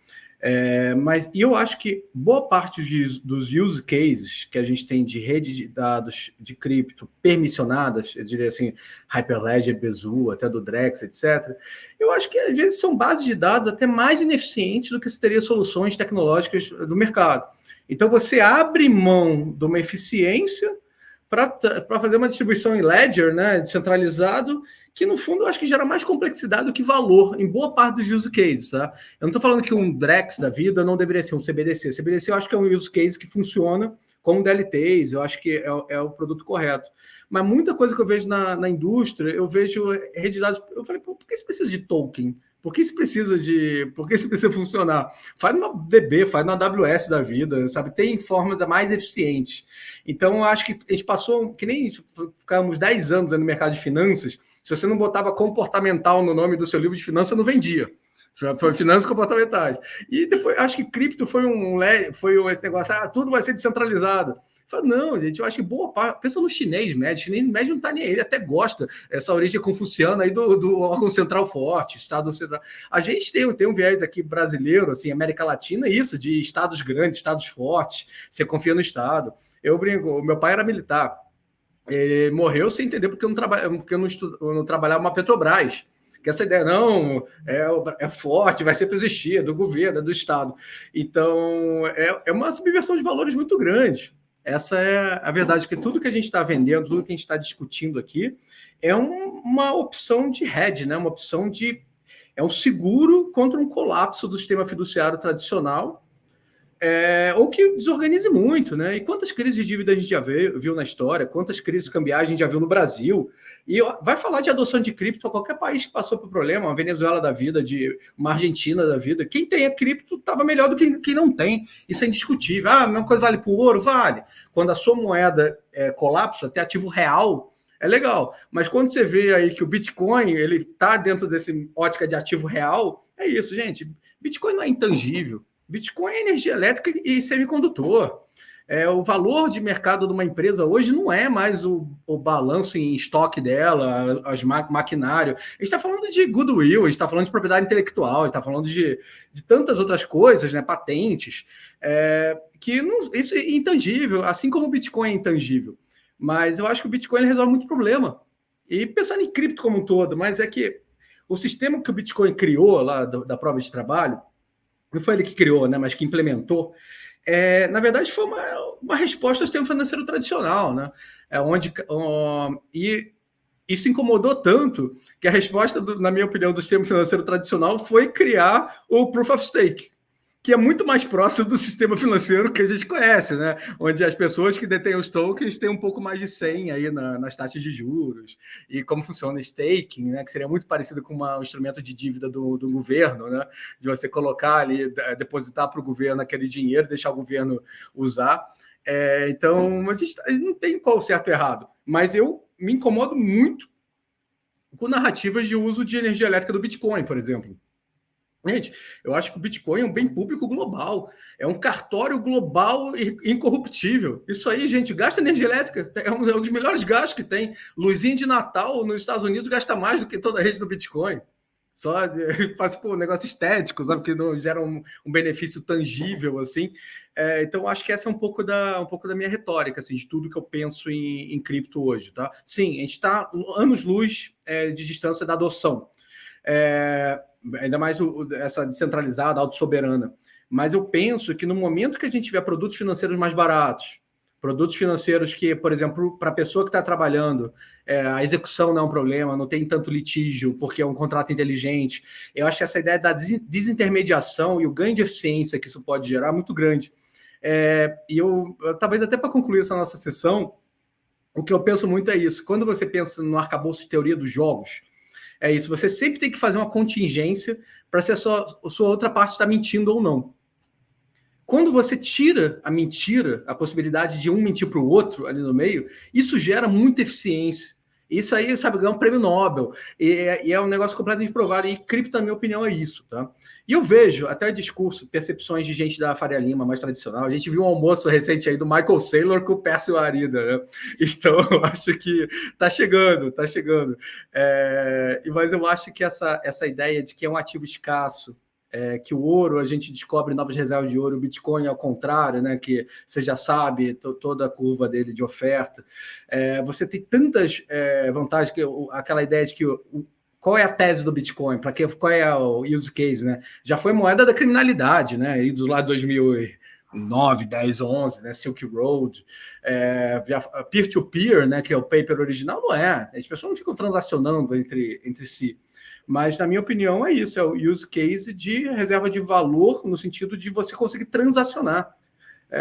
Mas eu acho que boa parte dos use cases que a gente tem de rede de dados de cripto permissionadas, eu diria assim, Hyperledger, Bezu, até do Drex, etc., eu acho que às vezes são bases de dados até mais ineficientes do que se teria soluções tecnológicas do mercado. Então você abre mão de uma eficiência para fazer uma distribuição em Ledger, né, descentralizado, que no fundo eu acho que gera mais complexidade do que valor em boa parte dos use cases, tá? Eu não estou falando que um Drex da vida não deveria ser um CBDC. CBDC eu acho que é um use case que funciona como DLTs, eu acho que é o produto correto. Mas muita coisa que eu vejo na indústria, eu vejo rede de dados, eu falei, por que você precisa de token? Por que isso precisa funcionar? Faz numa DB, faz na AWS da vida, sabe? Tem formas mais eficientes. Então, eu acho que a gente passou, que nem ficamos 10 anos no mercado de finanças, se você não botava comportamental no nome do seu livro de finanças, não vendia. Foi finanças comportamentais. E depois, acho que cripto foi esse negócio, tudo vai ser descentralizado. Fala, não, gente, eu acho que boa parte. Pensa no chinês médio. O chinês médio não está nem aí, ele até gosta essa origem confuciana aí do órgão central forte, Estado central. A gente tem um viés aqui brasileiro, assim, América Latina, isso, de estados grandes, estados fortes, você confia no Estado. Eu brinco, meu pai era militar, ele morreu sem entender porque eu não trabalhava uma Petrobras. Que essa ideia não é forte, vai sempre existir, é do governo, é do Estado. Então, é uma subversão de valores muito grande. Essa é a verdade, que tudo que a gente está vendendo, tudo que a gente está discutindo aqui é uma opção de hedge, né? Uma opção de... É um seguro contra um colapso do sistema fiduciário tradicional, ou que desorganize muito, né? E quantas crises de dívida a gente já viu na história, quantas crises cambiais a gente já viu no Brasil. E vai falar de adoção de cripto a qualquer país que passou por problema, uma Venezuela da vida, uma Argentina da vida. Quem tem a cripto estava melhor do que quem não tem. Isso é indiscutível. A mesma coisa vale para o ouro? Vale. Quando a sua moeda colapsa, ter ativo real é legal. Mas quando você vê aí que o Bitcoin ele está dentro desse ótica de ativo real, é isso, gente. Bitcoin não é intangível. Bitcoin é energia elétrica e semicondutor. O valor de mercado de uma empresa hoje não é mais o balanço em estoque dela, as maquinário. A gente está falando de goodwill, a gente está falando de propriedade intelectual, a gente está falando de tantas outras coisas, né, patentes, que não, isso é intangível, assim como o Bitcoin é intangível. Mas eu acho que o Bitcoin ele resolve muito problema. E pensando em cripto como um todo, mas é que o sistema que o Bitcoin criou lá da prova de trabalho, não foi ele que criou, né, mas que implementou, na verdade foi uma resposta ao sistema financeiro tradicional, né? E isso incomodou tanto que a resposta, na minha opinião, do sistema financeiro tradicional foi criar o Proof of Stake, que é muito mais próximo do sistema financeiro que a gente conhece, né? Onde as pessoas que detêm os tokens têm um pouco mais de 100 aí nas taxas de juros, e como funciona o staking, né? Que seria muito parecido com um instrumento de dívida do governo, né? De você colocar ali, depositar para o governo aquele dinheiro, deixar o governo usar. Então, a gente não tem qual certo e errado, mas eu me incomodo muito com narrativas de uso de energia elétrica do Bitcoin, por exemplo. Gente, eu acho que o Bitcoin é um bem público global, é um cartório global e incorruptível. Isso aí, gente, gasta energia elétrica, é um dos melhores gastos que tem. Luzinha de Natal nos Estados Unidos gasta mais do que toda a rede do Bitcoin. Faz um negócio estético, sabe, que não gera um benefício tangível, assim. Então, acho que essa é um pouco da minha retórica, assim, de tudo que eu penso em cripto hoje, tá? Sim, a gente está anos-luz de distância da adoção. Ainda mais essa descentralizada, autossoberana. Mas eu penso que no momento que a gente tiver produtos financeiros mais baratos, produtos financeiros que, por exemplo, para a pessoa que está trabalhando, a execução não é um problema, não tem tanto litígio, porque é um contrato inteligente. Eu acho que essa ideia da desintermediação e o ganho de eficiência que isso pode gerar é muito grande. E talvez até para concluir essa nossa sessão, o que eu penso muito é isso. Quando você pensa no arcabouço de teoria dos jogos, é isso, você sempre tem que fazer uma contingência para se a sua outra parte está mentindo ou não. Quando você tira a mentira, a possibilidade de um mentir para o outro ali no meio, isso gera muita eficiência. Isso aí, sabe, ganha um prêmio Nobel. E é um negócio completamente provado. E cripto, na minha opinião, é isso, tá? E eu vejo até discurso, percepções de gente da Faria Lima mais tradicional. A gente viu um almoço recente aí do Michael Saylor com o Pércio Arida, né? Então, eu acho que tá chegando. Mas eu acho que essa ideia de que é um ativo escasso, que o ouro, a gente descobre novas reservas de ouro, o Bitcoin ao contrário, né, que você já sabe toda a curva dele de oferta. Você tem tantas vantagens, que aquela ideia de que qual é a tese do Bitcoin, qual é o use case, né? Já foi moeda da criminalidade, né? Aí dos lá de 2009, 10, 11, né? Silk Road, peer-to-peer, né? Que é o paper original, não é. As pessoas não ficam transacionando entre si. Mas, na minha opinião, é isso. É o use case de reserva de valor, no sentido de você conseguir transacionar.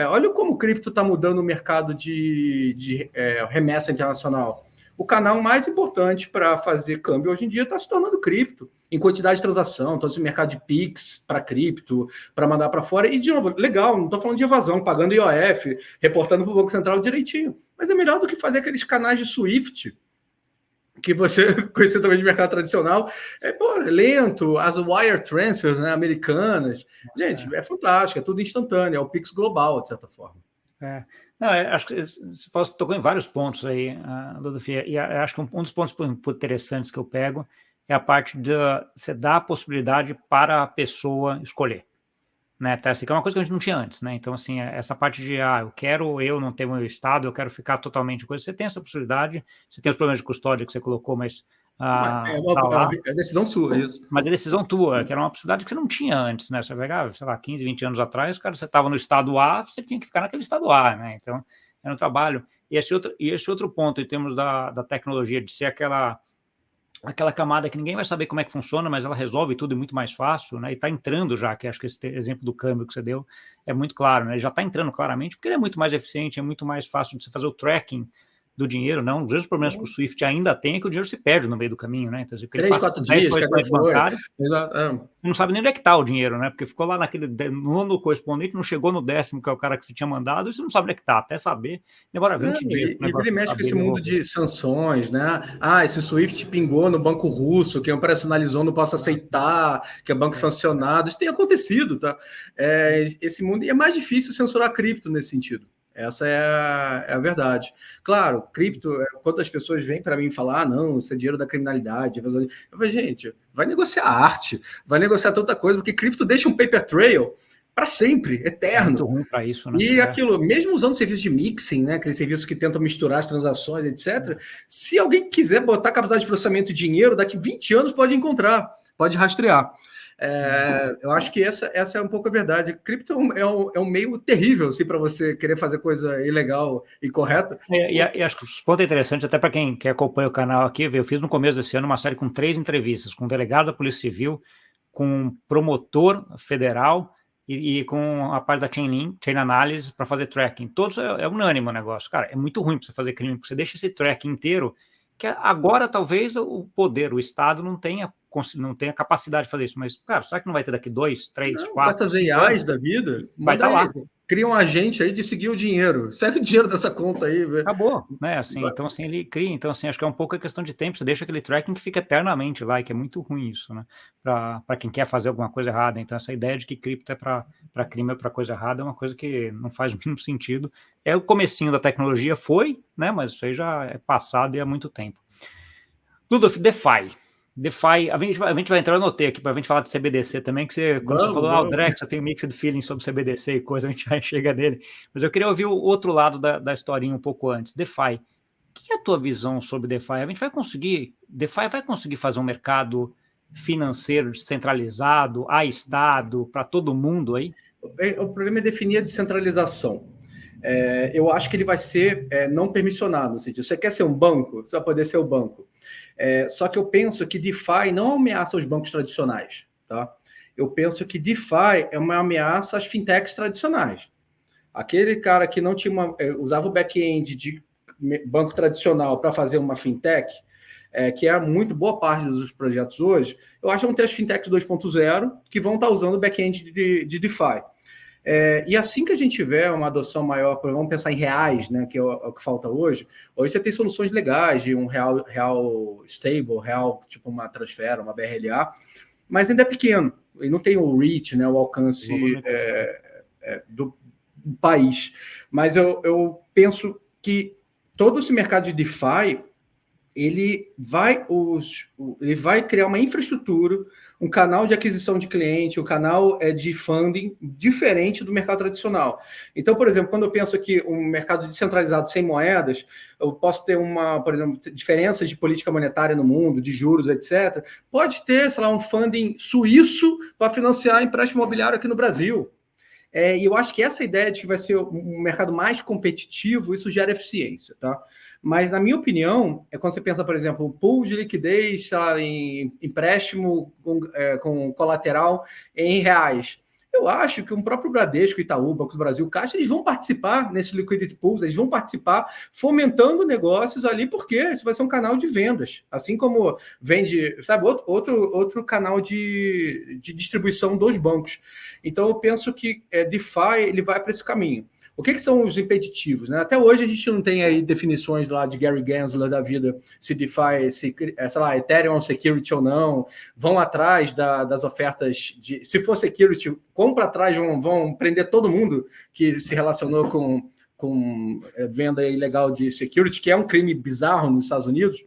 Olha como o cripto está mudando o mercado de remessa internacional. O canal mais importante para fazer câmbio hoje em dia está se tornando cripto, em quantidade de transação, todo esse mercado de Pix para cripto, para mandar para fora. E, de novo, legal, não estou falando de evasão, pagando IOF, reportando para o Banco Central direitinho. Mas é melhor do que fazer aqueles canais de SWIFT, que você conhece também de mercado tradicional, lento, as wire transfers, né, americanas. Gente, é fantástico, é tudo instantâneo, é o Pix global, de certa forma. Não, acho que você tocou em vários pontos aí, Ludwig, e acho que um dos pontos interessantes que eu pego é a parte de você dar a possibilidade para a pessoa escolher. Né, tá? Assim, que é uma coisa que a gente não tinha antes, né? Então, assim, essa parte de eu não tenho meu estado, eu quero ficar totalmente coisa, você tem essa possibilidade, você tem os problemas de custódia que você colocou, mas é decisão sua, isso. Mas é decisão tua, que era uma possibilidade que você não tinha antes, né? Você pegava, sei lá, 15, 20 anos atrás, cara, você estava no estado A, você tinha que ficar naquele estado A, né? Então, é no trabalho. E esse outro ponto, em termos da tecnologia, de ser aquela camada que ninguém vai saber como é que funciona, mas ela resolve tudo muito mais fácil, né? E está entrando já, que acho que esse exemplo do câmbio que você deu é muito claro, né? Já está entrando claramente, porque ele é muito mais eficiente, é muito mais fácil de você fazer o tracking do dinheiro, não? Um dos grandes problemas que o Swift ainda tem é que o dinheiro se perde no meio do caminho, né? Então, ele 3, passa 4 por 10 dias, cadê corretores foi? bancários, Exato. você não sabe nem onde é que está o dinheiro, né? Porque ficou lá no ano correspondente, não chegou no 10º, que é o cara que você tinha mandado, e você não sabe onde é que está. Até saber, demora 20 dias. E vira e mexe com esse mundo de sanções, né? Ah, esse Swift pingou no banco russo, quem operacionalizou não posso aceitar, que é banco sancionado. Isso tem acontecido, tá? Esse mundo, e é mais difícil censurar cripto nesse sentido. Essa é a verdade. Claro, cripto, quando as pessoas vêm para mim falar, não, isso é dinheiro da criminalidade. Eu falo, gente, vai negociar arte, vai negociar tanta coisa, porque cripto deixa um paper trail para sempre, eterno. É muito ruim para isso, né? E aquilo, mesmo usando serviço de mixing, né, aquele serviço que tenta misturar as transações, etc., se alguém quiser botar capacidade de processamento de dinheiro, daqui 20 anos pode encontrar, pode rastrear. Eu acho que essa é um pouco a verdade. Cripto é um meio terrível assim, para você querer fazer coisa ilegal e correta. E acho que o ponto é interessante, até para quem acompanha o canal aqui, eu fiz no começo desse ano uma série com 3 entrevistas, com um delegado da Polícia Civil, com um promotor federal e com a parte da Chain Analysis para fazer tracking. Todos é unânime o negócio. Cara, é muito ruim para você fazer crime, porque você deixa esse tracking inteiro, que agora talvez o poder, o Estado não tenha capacidade de fazer isso, mas, cara, será que não vai ter daqui 2, 3, 4, com essas AIs da vida, vai estar lá. Cria um agente aí de seguir o dinheiro. Segue o dinheiro dessa conta aí. Velho. Acabou, né? Assim, então, assim, ele cria. Então, assim, acho que é um pouco a questão de tempo. Você deixa aquele tracking que fica eternamente lá, e que é muito ruim isso, né? Para quem quer fazer alguma coisa errada. Então, essa ideia de que cripto é para crime ou para coisa errada é uma coisa que não faz o mínimo sentido. É o comecinho da tecnologia, foi, né? Mas isso aí já é passado e há muito tempo. Ludolf, DeFi, a gente vai entrar, eu anotei aqui para a gente falar de CBDC também, que quando você falou, o Drex, eu tenho mixed feeling sobre CBDC e coisa, a gente já chega nele. Mas eu queria ouvir o outro lado da historinha um pouco antes. DeFi, o que é a tua visão sobre DeFi? DeFi vai conseguir fazer um mercado financeiro descentralizado, a Estado, para todo mundo aí? O problema é definir a descentralização. Eu acho que ele vai ser não permissionado. No sentido, você quer ser um banco? Você vai poder ser o banco. Só que eu penso que DeFi não ameaça os bancos tradicionais. Tá? Eu penso que DeFi é uma ameaça às fintechs tradicionais. Aquele cara que não tinha usava o back-end de banco tradicional para fazer uma fintech, que é muito boa parte dos projetos hoje, eu acho que vão ter as fintechs 2.0 que vão estar usando o back-end de DeFi. E assim que a gente tiver uma adoção maior, vamos pensar em reais, né, que é o que falta hoje você tem soluções legais de um real stable, real tipo uma Transfera, uma BRLA, mas ainda é pequeno, e não tem o reach, né, o alcance do país. Mas eu penso que todo esse mercado de DeFi, ele vai criar uma infraestrutura, um canal de aquisição de cliente, um canal de funding diferente do mercado tradicional. Então, por exemplo, quando eu penso aqui um mercado descentralizado sem moedas, eu posso ter por exemplo, diferenças de política monetária no mundo, de juros, etc. Pode ter, sei lá, um funding suíço para financiar empréstimo imobiliário aqui no Brasil. E eu acho que essa ideia de que vai ser um mercado mais competitivo, isso gera eficiência, tá? Mas, na minha opinião, quando você pensa, por exemplo, um pool de liquidez, sei lá, em empréstimo com colateral em reais. Eu acho que o próprio Bradesco, Itaú, Banco do Brasil, Caixa, eles vão participar nesse liquidity pools, eles vão participar fomentando negócios ali, porque isso vai ser um canal de vendas. Assim como vende, sabe, outro canal de distribuição dos bancos. Então, eu penso que DeFi ele vai para esse caminho. O que são os impeditivos? Né? Até hoje a gente não tem aí definições lá de Gary Gensler da vida, se DeFi, sei lá, Ethereum security ou não, vão atrás das ofertas, se for security, como para trás vão prender todo mundo que se relacionou com venda ilegal de security, que é um crime bizarro nos Estados Unidos.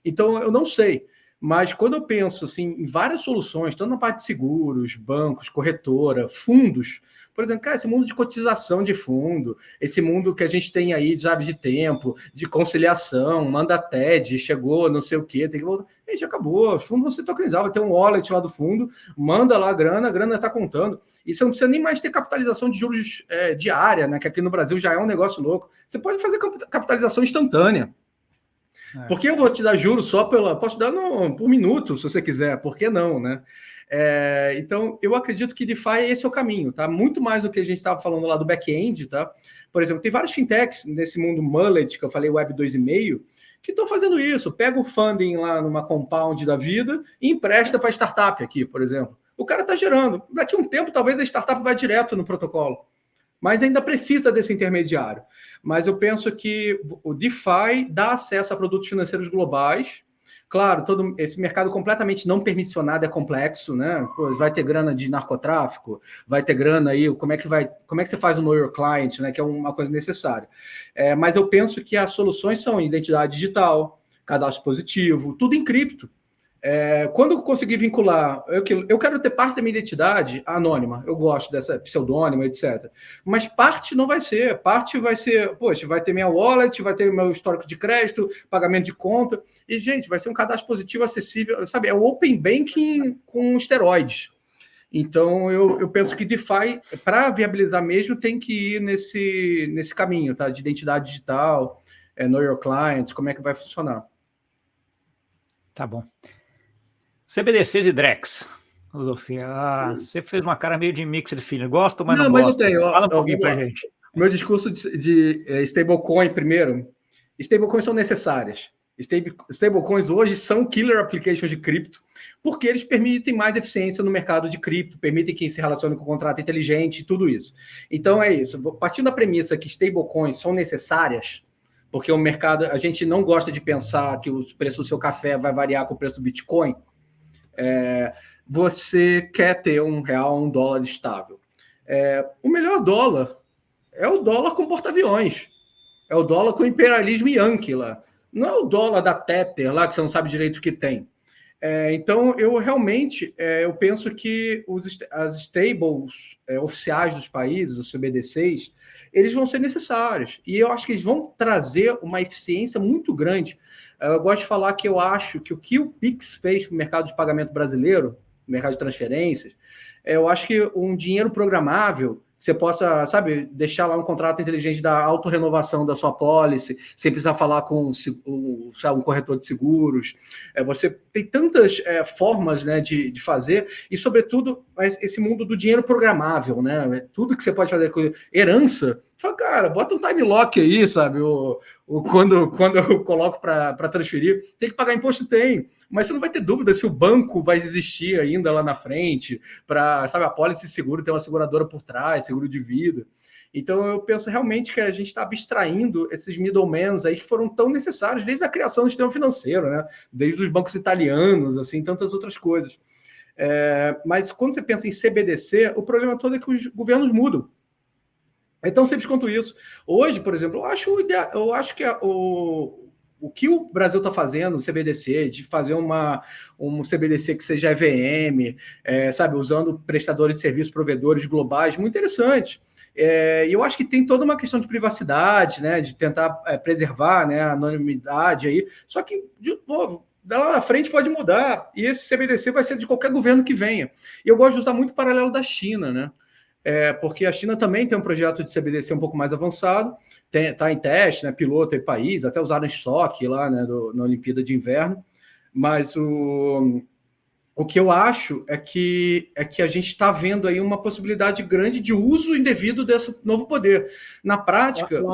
Então, eu não sei. Mas quando eu penso assim, em várias soluções, tanto na parte de seguros, bancos, corretora, fundos, por exemplo, cara, esse mundo de cotização de fundo, esse mundo que a gente tem aí, sabe, de tempo, de conciliação, manda TED, chegou, não sei o quê, tem que voltar. Gente, acabou, os fundos vão ser tokenizados, vai ter um wallet lá do fundo, manda lá a grana está contando. E você não precisa nem mais ter capitalização de juros diária, né? Que aqui no Brasil já é um negócio louco. Você pode fazer capitalização instantânea. Por que eu vou te dar juros só pela... Posso dar por minuto, se você quiser. Por que não, né? Então, eu acredito que DeFi esse é o caminho, tá? Muito mais do que a gente estava falando lá do back-end, tá? Por exemplo, tem vários fintechs nesse mundo mullet, que eu falei, Web 2.5, que estão fazendo isso. Pega o funding lá numa compound da vida e empresta para startup aqui, por exemplo. O cara está gerando. Daqui a um tempo, talvez a startup vá direto no protocolo. Mas ainda precisa desse intermediário. Mas eu penso que o DeFi dá acesso a produtos financeiros globais. Claro, todo esse mercado completamente não permissionado é complexo, né? Pô, vai ter grana de narcotráfico, vai ter grana aí, como é que você faz o Know Your Client, né? Que é uma coisa necessária. Mas eu penso que as soluções são identidade digital, cadastro positivo, tudo em cripto. Quando eu conseguir vincular, eu quero ter parte da minha identidade anônima, eu gosto dessa pseudônima, etc. Mas parte não vai ser, parte vai ser, poxa, vai ter minha wallet, vai ter meu histórico de crédito, pagamento de conta, e, gente, vai ser um cadastro positivo acessível, sabe? É o Open Banking com esteroides. Então, eu penso que DeFi, para viabilizar mesmo, tem que ir nesse caminho, tá? De identidade digital, Know Your Client, como é que vai funcionar. Tá bom. CBDCs e Drex. Rodolfinho, você fez uma cara meio de mixed feeling. Gosto, mas não gosto. Mas eu tenho. Fala um pouquinho pra gente. Meu discurso de stablecoin primeiro. Stablecoins são necessárias. Stablecoins hoje são killer applications de cripto, porque eles permitem mais eficiência no mercado de cripto, permitem que se relacione com o contrato inteligente e tudo isso. Então é isso. Partindo da premissa que stablecoins são necessárias, porque o mercado, a gente não gosta de pensar que o preço do seu café vai variar com o preço do Bitcoin, você quer ter R$1, $1 estável. O melhor dólar é o dólar com porta-aviões. É o dólar com imperialismo yankee lá. Não é o dólar da Tether lá, que você não sabe direito o que tem. Então, eu realmente eu penso que as stables oficiais dos países, os CBDCs, eles vão ser necessários. E eu acho que eles vão trazer uma eficiência muito grande. Eu gosto de falar que eu acho que o Pix fez para o mercado de pagamento brasileiro, mercado de transferências, eu acho que um dinheiro programável, você possa, sabe, deixar lá um contrato inteligente da autorrenovação da sua policy, sem precisar falar com um corretor de seguros. Você tem tantas formas, né, de fazer, e, sobretudo, esse mundo do dinheiro programável, né? Tudo que você pode fazer com herança, fala, cara, bota um time lock aí, sabe? Quando eu coloco para transferir, tem que pagar imposto? Tem, mas você não vai ter dúvida se o banco vai existir ainda lá na frente, para, sabe, a pólice seguro ter uma seguradora por trás, seguro de vida. Então, eu penso realmente que a gente está abstraindo esses middlemen aí que foram tão necessários desde a criação do sistema financeiro, né? Desde os bancos italianos, assim, tantas outras coisas. Mas quando você pensa em CBDC, o problema todo é que os governos mudam. É tão simples quanto isso. Hoje, por exemplo, eu acho que o que o Brasil está fazendo, o CBDC, de fazer um CBDC que seja EVM, sabe, usando prestadores de serviços, provedores globais, muito interessante. E eu acho que tem toda uma questão de privacidade, né, de tentar preservar, né, a anonimidade aí. Só que, de novo, lá na frente pode mudar. E esse CBDC vai ser de qualquer governo que venha. E eu gosto de usar muito o paralelo da China, né? Porque a China também tem um projeto de CBDC um pouco mais avançado, está em teste, né, piloto e país, até usaram estoque lá, né, na Olimpíada de Inverno, mas o que eu acho é que a gente está vendo aí uma possibilidade grande de uso indevido desse novo poder. Na prática, ela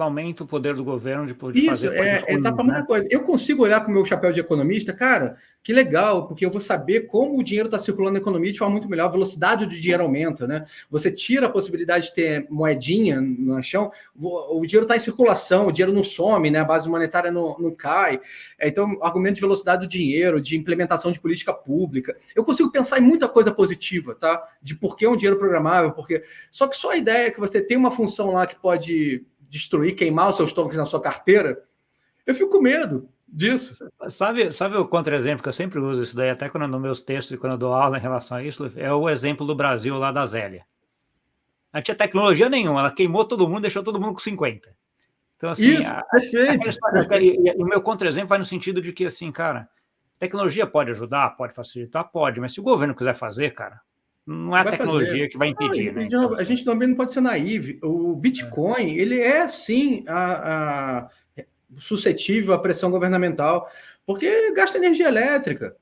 aumenta o poder do governo de fazer isso, exatamente, né? Coisa. Eu consigo olhar com o meu chapéu de economista, cara, que legal, porque eu vou saber como o dinheiro está circulando na economia de forma muito melhor, a velocidade do dinheiro aumenta, né? Você tira a possibilidade de ter moedinha no chão, o dinheiro está em circulação, o dinheiro não some, né? A base monetária não cai. Então, argumento de velocidade do dinheiro, de implementação de política pública. Eu consigo pensar em muita coisa positiva, tá? De por que um dinheiro programável, porque... Só que só a ideia é que você tem uma função lá que pode destruir, queimar os seus tokens na sua carteira, eu fico com medo. disso. Sabe o contra-exemplo que eu sempre uso isso daí, até quando nos meus textos e quando eu dou aula em relação a isso, é o exemplo do Brasil lá da Zélia. Não tinha tecnologia nenhuma, ela queimou todo mundo, deixou todo mundo com 50. Então, assim, Isso, perfeito. E o meu contra-exemplo vai no sentido de que, assim, cara, tecnologia pode ajudar, pode facilitar, pode, mas se o governo quiser fazer, cara, não é a tecnologia que vai impedir, né? Então, a gente também não pode ser naivo. O Bitcoin, ele é, sim, suscetível à pressão governamental, porque gasta energia elétrica.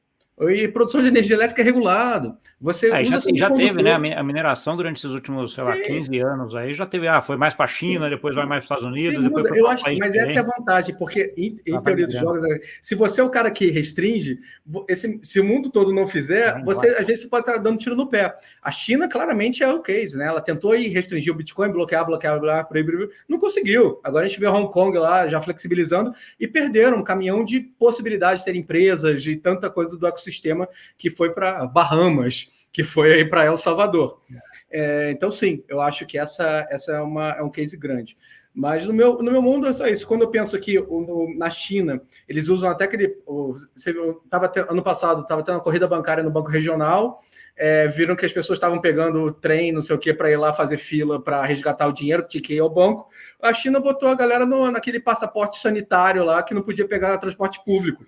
E produção de energia elétrica é regulado. Você usa já teve, né? A mineração durante esses últimos, sei lá, 15 anos aí já teve. Foi mais para a China, depois vai mais para os Estados Unidos, depois para eu acho, mas essa é a vantagem, porque em teoria dos jogos, se você é o cara que restringe, se o mundo todo não fizer, às vezes você pode estar dando tiro no pé. A China claramente é o case, né? Ela tentou ir restringir o Bitcoin, bloquear, proibir, não conseguiu. Agora a gente vê Hong Kong lá já flexibilizando e perderam um caminhão de possibilidade de ter empresas, de tanta coisa do ecossistema que foi para Bahamas, que foi aí para El Salvador. Então, sim, eu acho que essa é um case grande. Mas no meu mundo é só isso. Quando eu penso aqui na China, eles usam até aquele... ano passado, estava tendo uma corrida bancária no Banco Regional, viram que as pessoas estavam pegando o trem, não sei o que, para ir lá fazer fila para resgatar o dinheiro que tinha que ir ao banco. A China botou a galera naquele passaporte sanitário lá, que não podia pegar transporte público.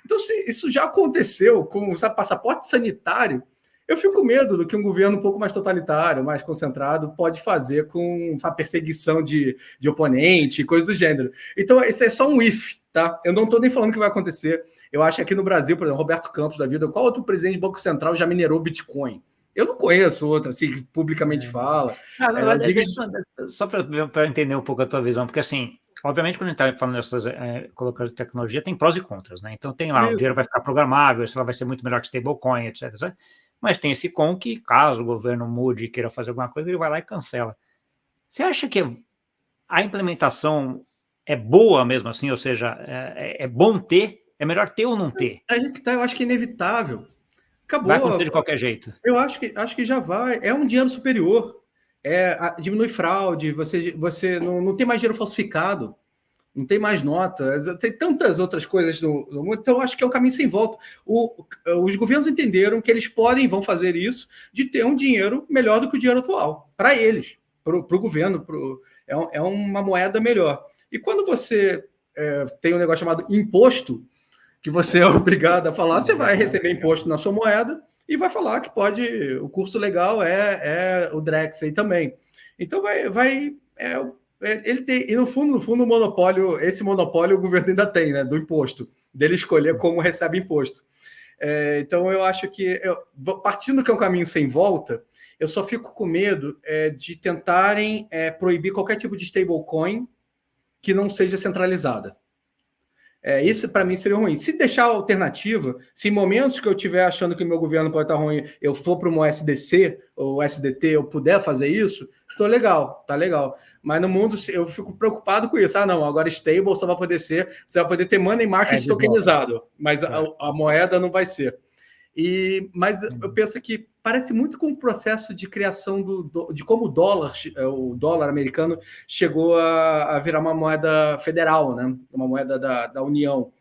Então, se isso já aconteceu com o passaporte sanitário, eu fico com medo do que um governo um pouco mais totalitário, mais concentrado, pode fazer com essa perseguição de oponente, coisa do gênero. Então, esse é só um if, tá? Eu não estou nem falando que vai acontecer. Eu acho que aqui no Brasil, por exemplo, Roberto Campos da vida, qual outro presidente do Banco Central já minerou Bitcoin? Eu não conheço outro, assim, que publicamente fala. Só para entender um pouco a tua visão, porque, assim, obviamente, quando a gente está falando dessas colocando tecnologia, tem prós e contras, né? Então, tem lá, o dinheiro vai ficar programável, isso vai ser muito melhor que stablecoin, etc. Mas tem esse com que, caso o governo mude e queira fazer alguma coisa, ele vai lá e cancela. Você acha que a implementação é boa mesmo assim? Ou seja, é bom ter? É melhor ter ou não ter? Aí que tá, eu acho que é inevitável. Acabou. Vai acontecer de qualquer jeito. Eu acho que já vai. É um dinheiro superior. Diminui fraude, você não tem mais dinheiro falsificado, não tem mais nota, tem tantas outras coisas no mundo, então acho que é um caminho sem volta. Os governos entenderam que eles vão fazer isso, de ter um dinheiro melhor do que o dinheiro atual, para eles, para o governo, é uma moeda melhor. E quando você tem um negócio chamado imposto, que você é obrigado a falar, você vai receber imposto na sua moeda e vai falar que o curso legal é o Drex aí também. Então ele tem, e no fundo, o monopólio, esse monopólio o governo ainda tem, né, do imposto, dele escolher como recebe imposto. Então eu acho que, partindo que é um caminho sem volta, eu só fico com medo de tentarem proibir qualquer tipo de stablecoin que não seja centralizada. Isso, para mim, seria ruim. Se deixar a alternativa, se em momentos que eu estiver achando que o meu governo pode estar ruim, eu for para uma SDC ou SDT, eu puder fazer isso, tá legal. Mas no mundo, eu fico preocupado com isso. Não, agora stable só vai poder ser, você vai poder ter money market tokenizado, mas a moeda não vai ser. Mas eu penso que parece muito com o processo de criação de como o dólar americano chegou a virar uma moeda federal, né? Uma moeda da União.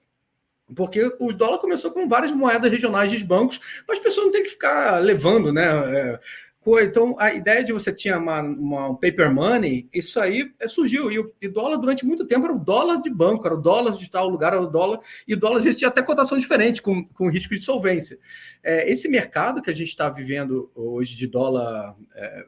Porque o dólar começou com várias moedas regionais dos bancos, mas as pessoas não têm que ficar levando, né? Então, a ideia de você tinha um paper money, isso aí surgiu. E o dólar, durante muito tempo, era o dólar de banco, era o dólar de tal lugar, era o dólar. E o dólar, a gente tinha até cotação diferente, com risco de solvência. Esse mercado que a gente está vivendo hoje de dólar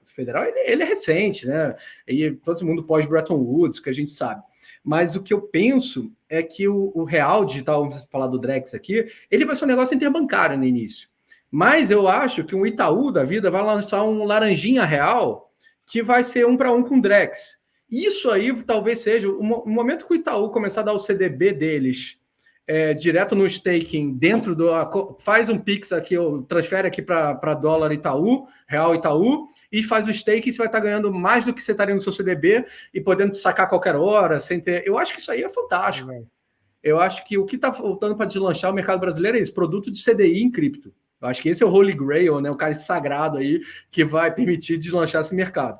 federal, ele é recente, né? E todo mundo pós-Bretton Woods, que a gente sabe. Mas o que eu penso é que o real digital, vamos falar do Drex aqui, ele vai ser um negócio interbancário no início. Mas eu acho que um Itaú da vida vai lançar um laranjinha real que vai ser 1 para 1 com o Drex. Isso aí talvez seja o momento que o Itaú começar a dar o CDB deles direto no staking, dentro faz um Pix aqui, transfere aqui para dólar Itaú, real Itaú, e faz o staking, você vai estar ganhando mais do que você estaria no seu CDB e podendo sacar a qualquer hora, sem ter... Eu acho que isso aí é fantástico. Eu acho que o que está faltando para deslanchar o mercado brasileiro é isso, produto de CDI em cripto. Eu acho que esse é o Holy Grail, né? O cara sagrado aí que vai permitir deslanchar esse mercado.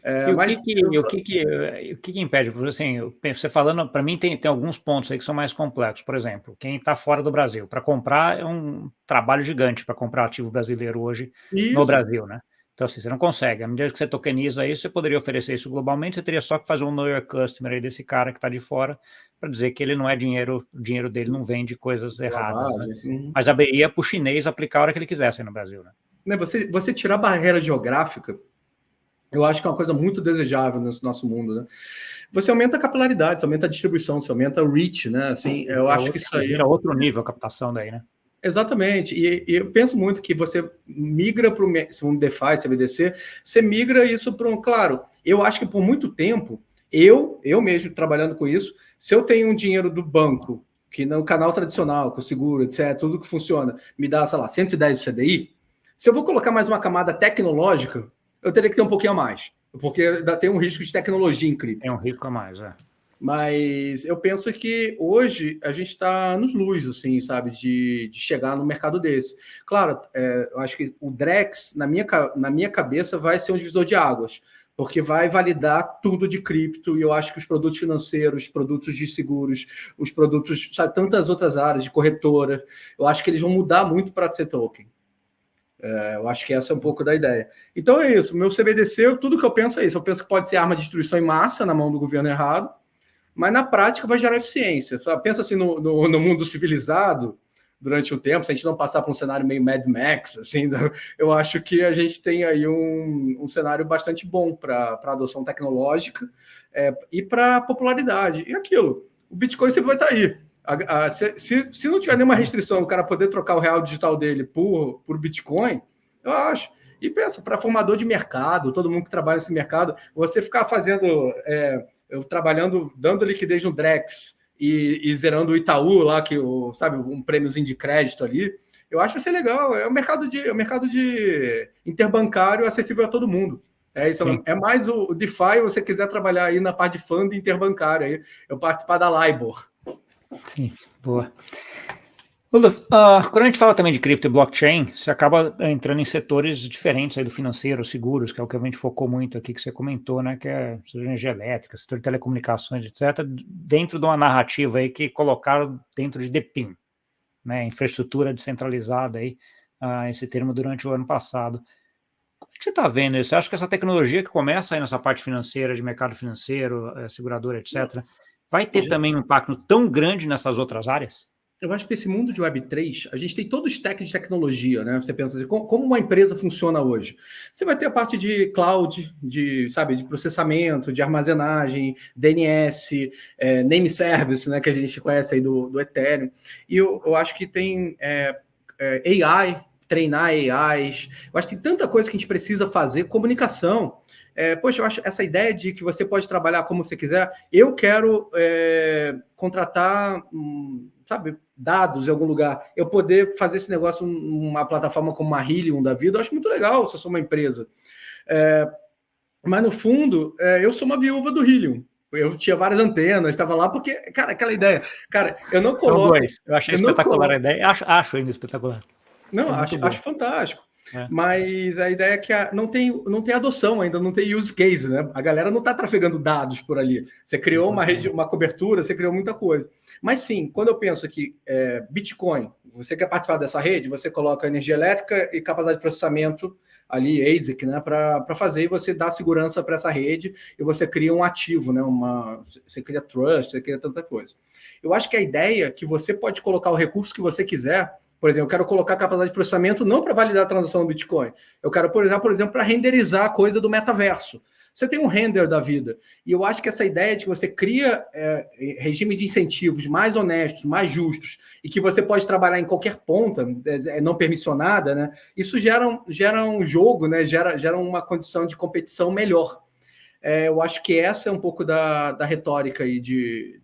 E o que impede? Porque, assim, você falando, para mim tem alguns pontos aí que são mais complexos. Por exemplo, quem está fora do Brasil, para comprar é um trabalho gigante para comprar ativo brasileiro hoje no Isso. Brasil, né? Então, assim, você não consegue. À medida que você tokeniza isso, você poderia oferecer isso globalmente, você teria só que fazer um Know Your Customer aí desse cara que está de fora para dizer que ele não é dinheiro, o dinheiro dele não vende coisas erradas, né? Assim. Mas abriria para o chinês aplicar a hora que ele quisesse aí no Brasil, né? Você tirar a barreira geográfica, eu acho que é uma coisa muito desejável no nosso mundo, né? Você aumenta a capilaridade, você aumenta a distribuição, você aumenta o reach, né? Assim, eu acho que isso aí vira outro nível a captação daí, né? Exatamente, e eu penso muito que você migra para um DeFi, CBDC, você migra isso para um... Claro, eu acho que por muito tempo, eu mesmo trabalhando com isso, se eu tenho um dinheiro do banco, que no canal tradicional, com o seguro, etc., tudo que funciona, me dá, sei lá, 110 de CDI, se eu vou colocar mais uma camada tecnológica, eu teria que ter um pouquinho a mais, porque ainda tem um risco de tecnologia em cripto. Tem um risco a mais, Mas eu penso que hoje a gente está nos luz, assim, sabe, de chegar no mercado desse. Claro, eu acho que o Drex, na minha cabeça, vai ser um divisor de águas, porque vai validar tudo de cripto, e eu acho que os produtos financeiros, os produtos de seguros, os produtos, sabe, tantas outras áreas de corretora, eu acho que eles vão mudar muito para ser token. Eu acho que essa é um pouco da ideia. Então é isso, meu CBDC, tudo que eu penso é isso. Eu penso que pode ser arma de destruição em massa na mão do governo errado, mas na prática vai gerar eficiência. Pensa assim no mundo civilizado, durante um tempo, se a gente não passar por um cenário meio Mad Max, assim, eu acho que a gente tem aí um cenário bastante bom para adoção tecnológica e para popularidade. E aquilo, o Bitcoin sempre vai estar aí. Se não tiver nenhuma restrição, o cara poder trocar o real digital dele por Bitcoin, eu acho. E pensa, para formador de mercado, todo mundo que trabalha nesse mercado, você ficar fazendo... eu trabalhando, dando liquidez no Drex e zerando o Itaú lá, sabe, um prêmiozinho de crédito ali, eu acho que vai ser legal. É um mercado de interbancário acessível a todo mundo. Isso, é mais o DeFi, se você quiser trabalhar aí na parte de fundo interbancário, aí, eu participar da LIBOR. Sim, boa. Quando a gente fala também de cripto e blockchain, você acaba entrando em setores diferentes aí do financeiro, seguros, que é o que a gente focou muito aqui, que você comentou, né, que é setor de energia elétrica, setor de telecomunicações, etc., dentro de uma narrativa aí que colocaram dentro de DePIN, né, infraestrutura descentralizada aí, esse termo durante o ano passado. Como é que você está vendo isso? Você acha que essa tecnologia que começa aí nessa parte financeira, de mercado financeiro, seguradora, etc., vai ter também um impacto tão grande nessas outras áreas? Eu acho que esse mundo de Web3, a gente tem todo o stack de tecnologia, né? Você pensa assim, como uma empresa funciona hoje? Você vai ter a parte de cloud, de processamento, de armazenagem, DNS, name service, né? Que a gente conhece aí do Ethereum. E eu acho que tem AI, treinar AIs. Eu acho que tem tanta coisa que a gente precisa fazer, comunicação. Poxa, eu acho essa ideia de que você pode trabalhar como você quiser. Eu quero contratar, sabe, dados em algum lugar. Eu poder fazer esse negócio numa plataforma como a Helium da vida, eu acho muito legal se eu sou uma empresa. Mas, no fundo, eu sou uma viúva do Helium. Eu tinha várias antenas, estava lá porque, cara, aquela ideia. Cara, eu não coloco... Eu achei espetacular a ideia. Acho ainda espetacular. Não, acho fantástico. Mas a ideia é que não tem adoção ainda, não tem use case, né? A galera não está trafegando dados por ali. Você criou uma rede, uma cobertura, você criou muita coisa. Mas sim, quando eu penso que Bitcoin, você quer participar dessa rede, você coloca energia elétrica e capacidade de processamento ali, ASIC, né? Para fazer, e você dá segurança para essa rede e você cria um ativo, né? Você cria trust, você cria tanta coisa. Eu acho que a ideia é que você pode colocar o recurso que você quiser. Por exemplo, eu quero colocar capacidade de processamento não para validar a transação no Bitcoin. Eu quero, por exemplo, para renderizar a coisa do metaverso. Você tem um render da vida. E eu acho que essa ideia de que você cria regime de incentivos mais honestos, mais justos, e que você pode trabalhar em qualquer ponta, não permissionada, né? Isso gera um jogo, né? Gera uma condição de competição melhor. Eu acho que essa é um pouco da retórica aí que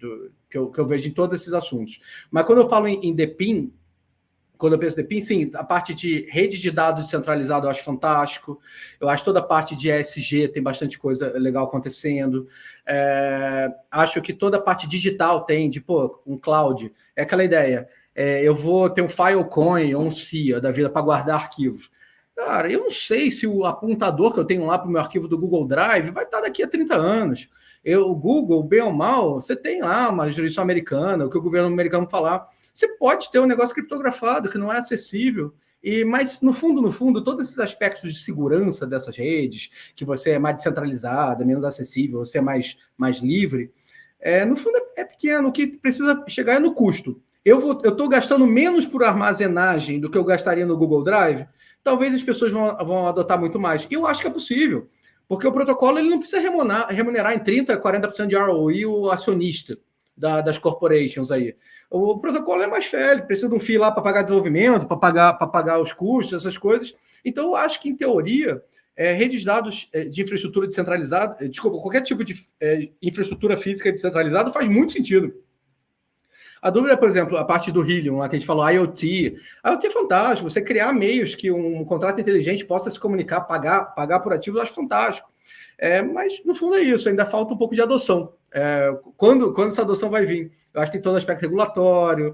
eu vejo em todos esses assuntos. Mas quando eu falo em DePIN, quando eu penso em DePIN, sim, a parte de rede de dados descentralizada eu acho fantástico. Eu acho toda a parte de ESG tem bastante coisa legal acontecendo. Acho que toda a parte digital tem, um cloud. É aquela ideia. Eu vou ter um Filecoin ou um SIA da vida para guardar arquivos. Cara, eu não sei se o apontador que eu tenho lá para o meu arquivo do Google Drive vai estar daqui a 30 anos. O Google, bem ou mal, você tem lá uma jurisdição americana, o que o governo americano falar. Você pode ter um negócio criptografado que não é acessível. Mas, no fundo, todos esses aspectos de segurança dessas redes, que você é mais descentralizado, menos acessível, você é mais livre, no fundo é pequeno. O que precisa chegar é no custo. Eu estou gastando menos por armazenagem do que eu gastaria no Google Drive. Talvez as pessoas vão adotar muito mais. E eu acho que é possível, porque o protocolo ele não precisa remunerar em 30%, 40% de ROI o acionista das corporations aí. O protocolo é mais velho, precisa de um FII lá para pagar desenvolvimento, para pagar os custos, essas coisas. Então, eu acho que, em teoria, redes de dados de infraestrutura descentralizada, qualquer tipo de infraestrutura física descentralizada faz muito sentido. A dúvida é, por exemplo, a parte do Helium, lá que a gente falou, IoT. IoT é fantástico. Você criar meios que um contrato inteligente possa se comunicar, pagar por ativos, eu acho fantástico. Mas, no fundo, é isso. Ainda falta um pouco de adoção. Quando essa adoção vai vir? Eu acho que tem todo aspecto regulatório,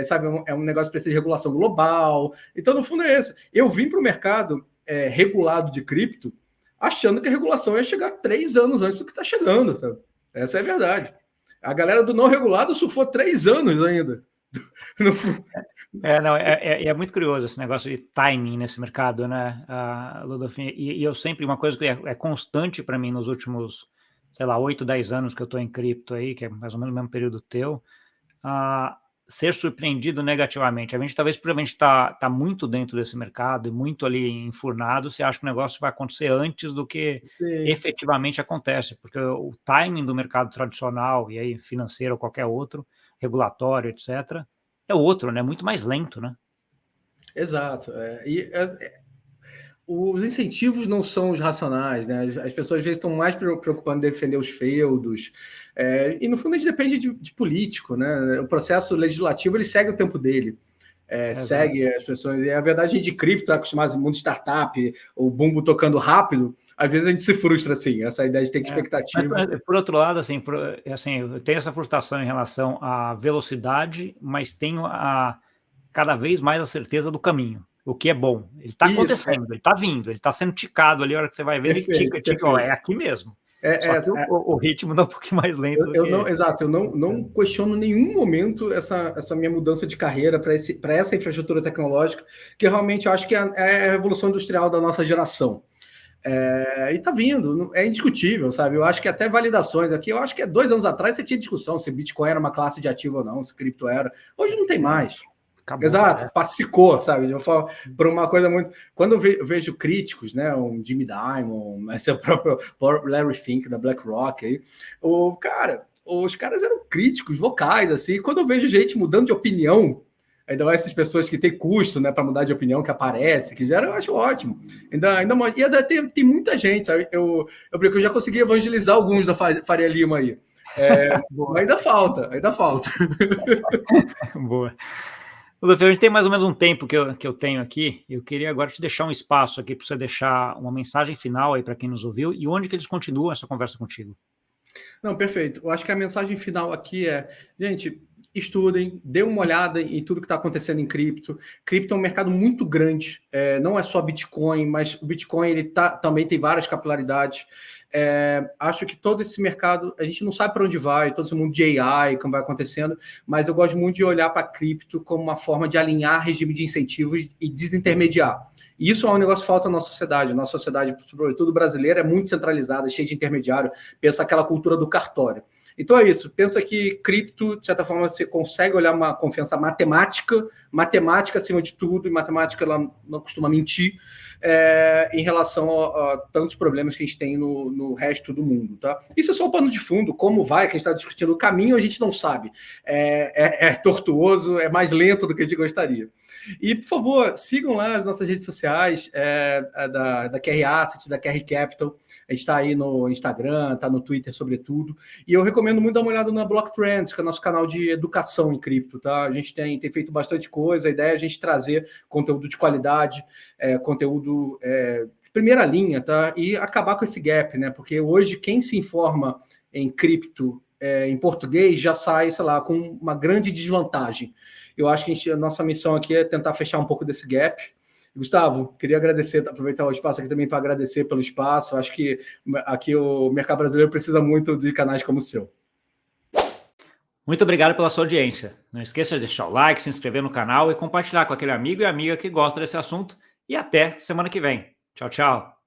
sabe? É um negócio que precisa de regulação global. Então, no fundo, é isso. Eu vim para o mercado regulado de cripto achando que a regulação ia chegar 3 anos antes do que está chegando, sabe? Essa é a verdade. A galera do não regulado surfou 3 anos ainda. É muito curioso esse negócio de timing nesse mercado, né, Ludolfo? E eu sempre, uma coisa que é constante para mim nos últimos, sei lá, 8, 10 anos que eu estou em cripto aí, que é mais ou menos o mesmo período teu, ser surpreendido negativamente. A gente talvez, por a gente tá muito dentro desse mercado e muito ali enfurnado, você acha que o negócio vai acontecer antes do que efetivamente acontece, porque o timing do mercado tradicional, e aí financeiro ou qualquer outro, regulatório, etc., é outro, né? Muito mais lento, né? Exato. Os incentivos não são os racionais, né? As pessoas às vezes estão mais preocupando em defender os feudos, e no fundo a gente depende de político, né? O processo legislativo ele segue o tempo dele, segue as pessoas. E a verdade, a gente de cripto está acostumado ao mundo de startup, o bumbo tocando rápido, às vezes a gente se frustra assim, essa ideia de ter expectativa. Mas, por outro lado, assim, eu tenho essa frustração em relação à velocidade, mas tenho cada vez mais a certeza do caminho. O que é bom. Ele está acontecendo, ele está vindo, ele está sendo ticado ali, a hora que você vai ver, ele tica, é aqui mesmo. O ritmo está um pouquinho mais lento. Exato, eu não questiono em nenhum momento essa minha mudança de carreira para essa infraestrutura tecnológica, que realmente eu acho que é a revolução industrial da nossa geração. E está vindo, é indiscutível, sabe? Eu acho que até validações aqui, eu acho que 2 anos atrás você tinha discussão se Bitcoin era uma classe de ativo ou não, se cripto era. Hoje não tem mais. Acabou, exato, pacificou, sabe? Por uma coisa muito. Quando eu vejo críticos, né? Um Jimmy Dimon, esse é o próprio Larry Fink da BlackRock aí, os caras eram críticos vocais, assim. Quando eu vejo gente mudando de opinião, ainda mais essas pessoas que têm custo, né, para mudar de opinião, que aparece, que gera, eu acho ótimo. Ainda tem muita gente, sabe? Eu brinco, eu já consegui evangelizar alguns da Faria Lima aí. Mas ainda falta. Boa. A gente tem mais ou menos um tempo que eu tenho aqui. Eu queria agora te deixar um espaço aqui para você deixar uma mensagem final aí para quem nos ouviu e onde que eles continuam essa conversa contigo. Não, perfeito. Eu acho que a mensagem final aqui é, gente, estudem, dê uma olhada em tudo que está acontecendo em cripto. Cripto é um mercado muito grande, não é só Bitcoin, mas o Bitcoin ele também tem várias capilaridades. Acho que todo esse mercado, a gente não sabe para onde vai, todo esse mundo de AI, como vai acontecendo, mas eu gosto muito de olhar para a cripto como uma forma de alinhar regime de incentivos e desintermediar. E isso é um negócio que falta na nossa sociedade. A nossa sociedade, sobretudo brasileira, é muito centralizada, cheia de intermediário. Pensa aquela cultura do cartório. Então é isso. Pensa que cripto, de certa forma, você consegue olhar uma confiança matemática acima de tudo, e matemática ela não costuma mentir, em relação a tantos problemas que a gente tem no resto do mundo. Tá? Isso é só o pano de fundo. Como vai, que a gente está discutindo o caminho, a gente não sabe. É tortuoso, é mais lento do que a gente gostaria. E, por favor, sigam lá as nossas redes sociais, da QR Asset, da QR Capital. A gente está aí no Instagram, está no Twitter, sobretudo. E eu recomendo muito dar uma olhada na Block Trends, que é o nosso canal de educação em cripto. Tá? A gente tem feito bastante coisa. A ideia é a gente trazer conteúdo de qualidade, conteúdo de primeira linha, tá? E acabar com esse gap, né? Porque hoje quem se informa em cripto em português já sai, sei lá, com uma grande desvantagem. Eu acho que a nossa missão aqui é tentar fechar um pouco desse gap. Gustavo, queria agradecer, aproveitar o espaço aqui também para agradecer pelo espaço. Acho que aqui o mercado brasileiro precisa muito de canais como o seu. Muito obrigado pela sua audiência. Não esqueça de deixar o like, se inscrever no canal e compartilhar com aquele amigo e amiga que gosta desse assunto. E até semana que vem. Tchau, tchau.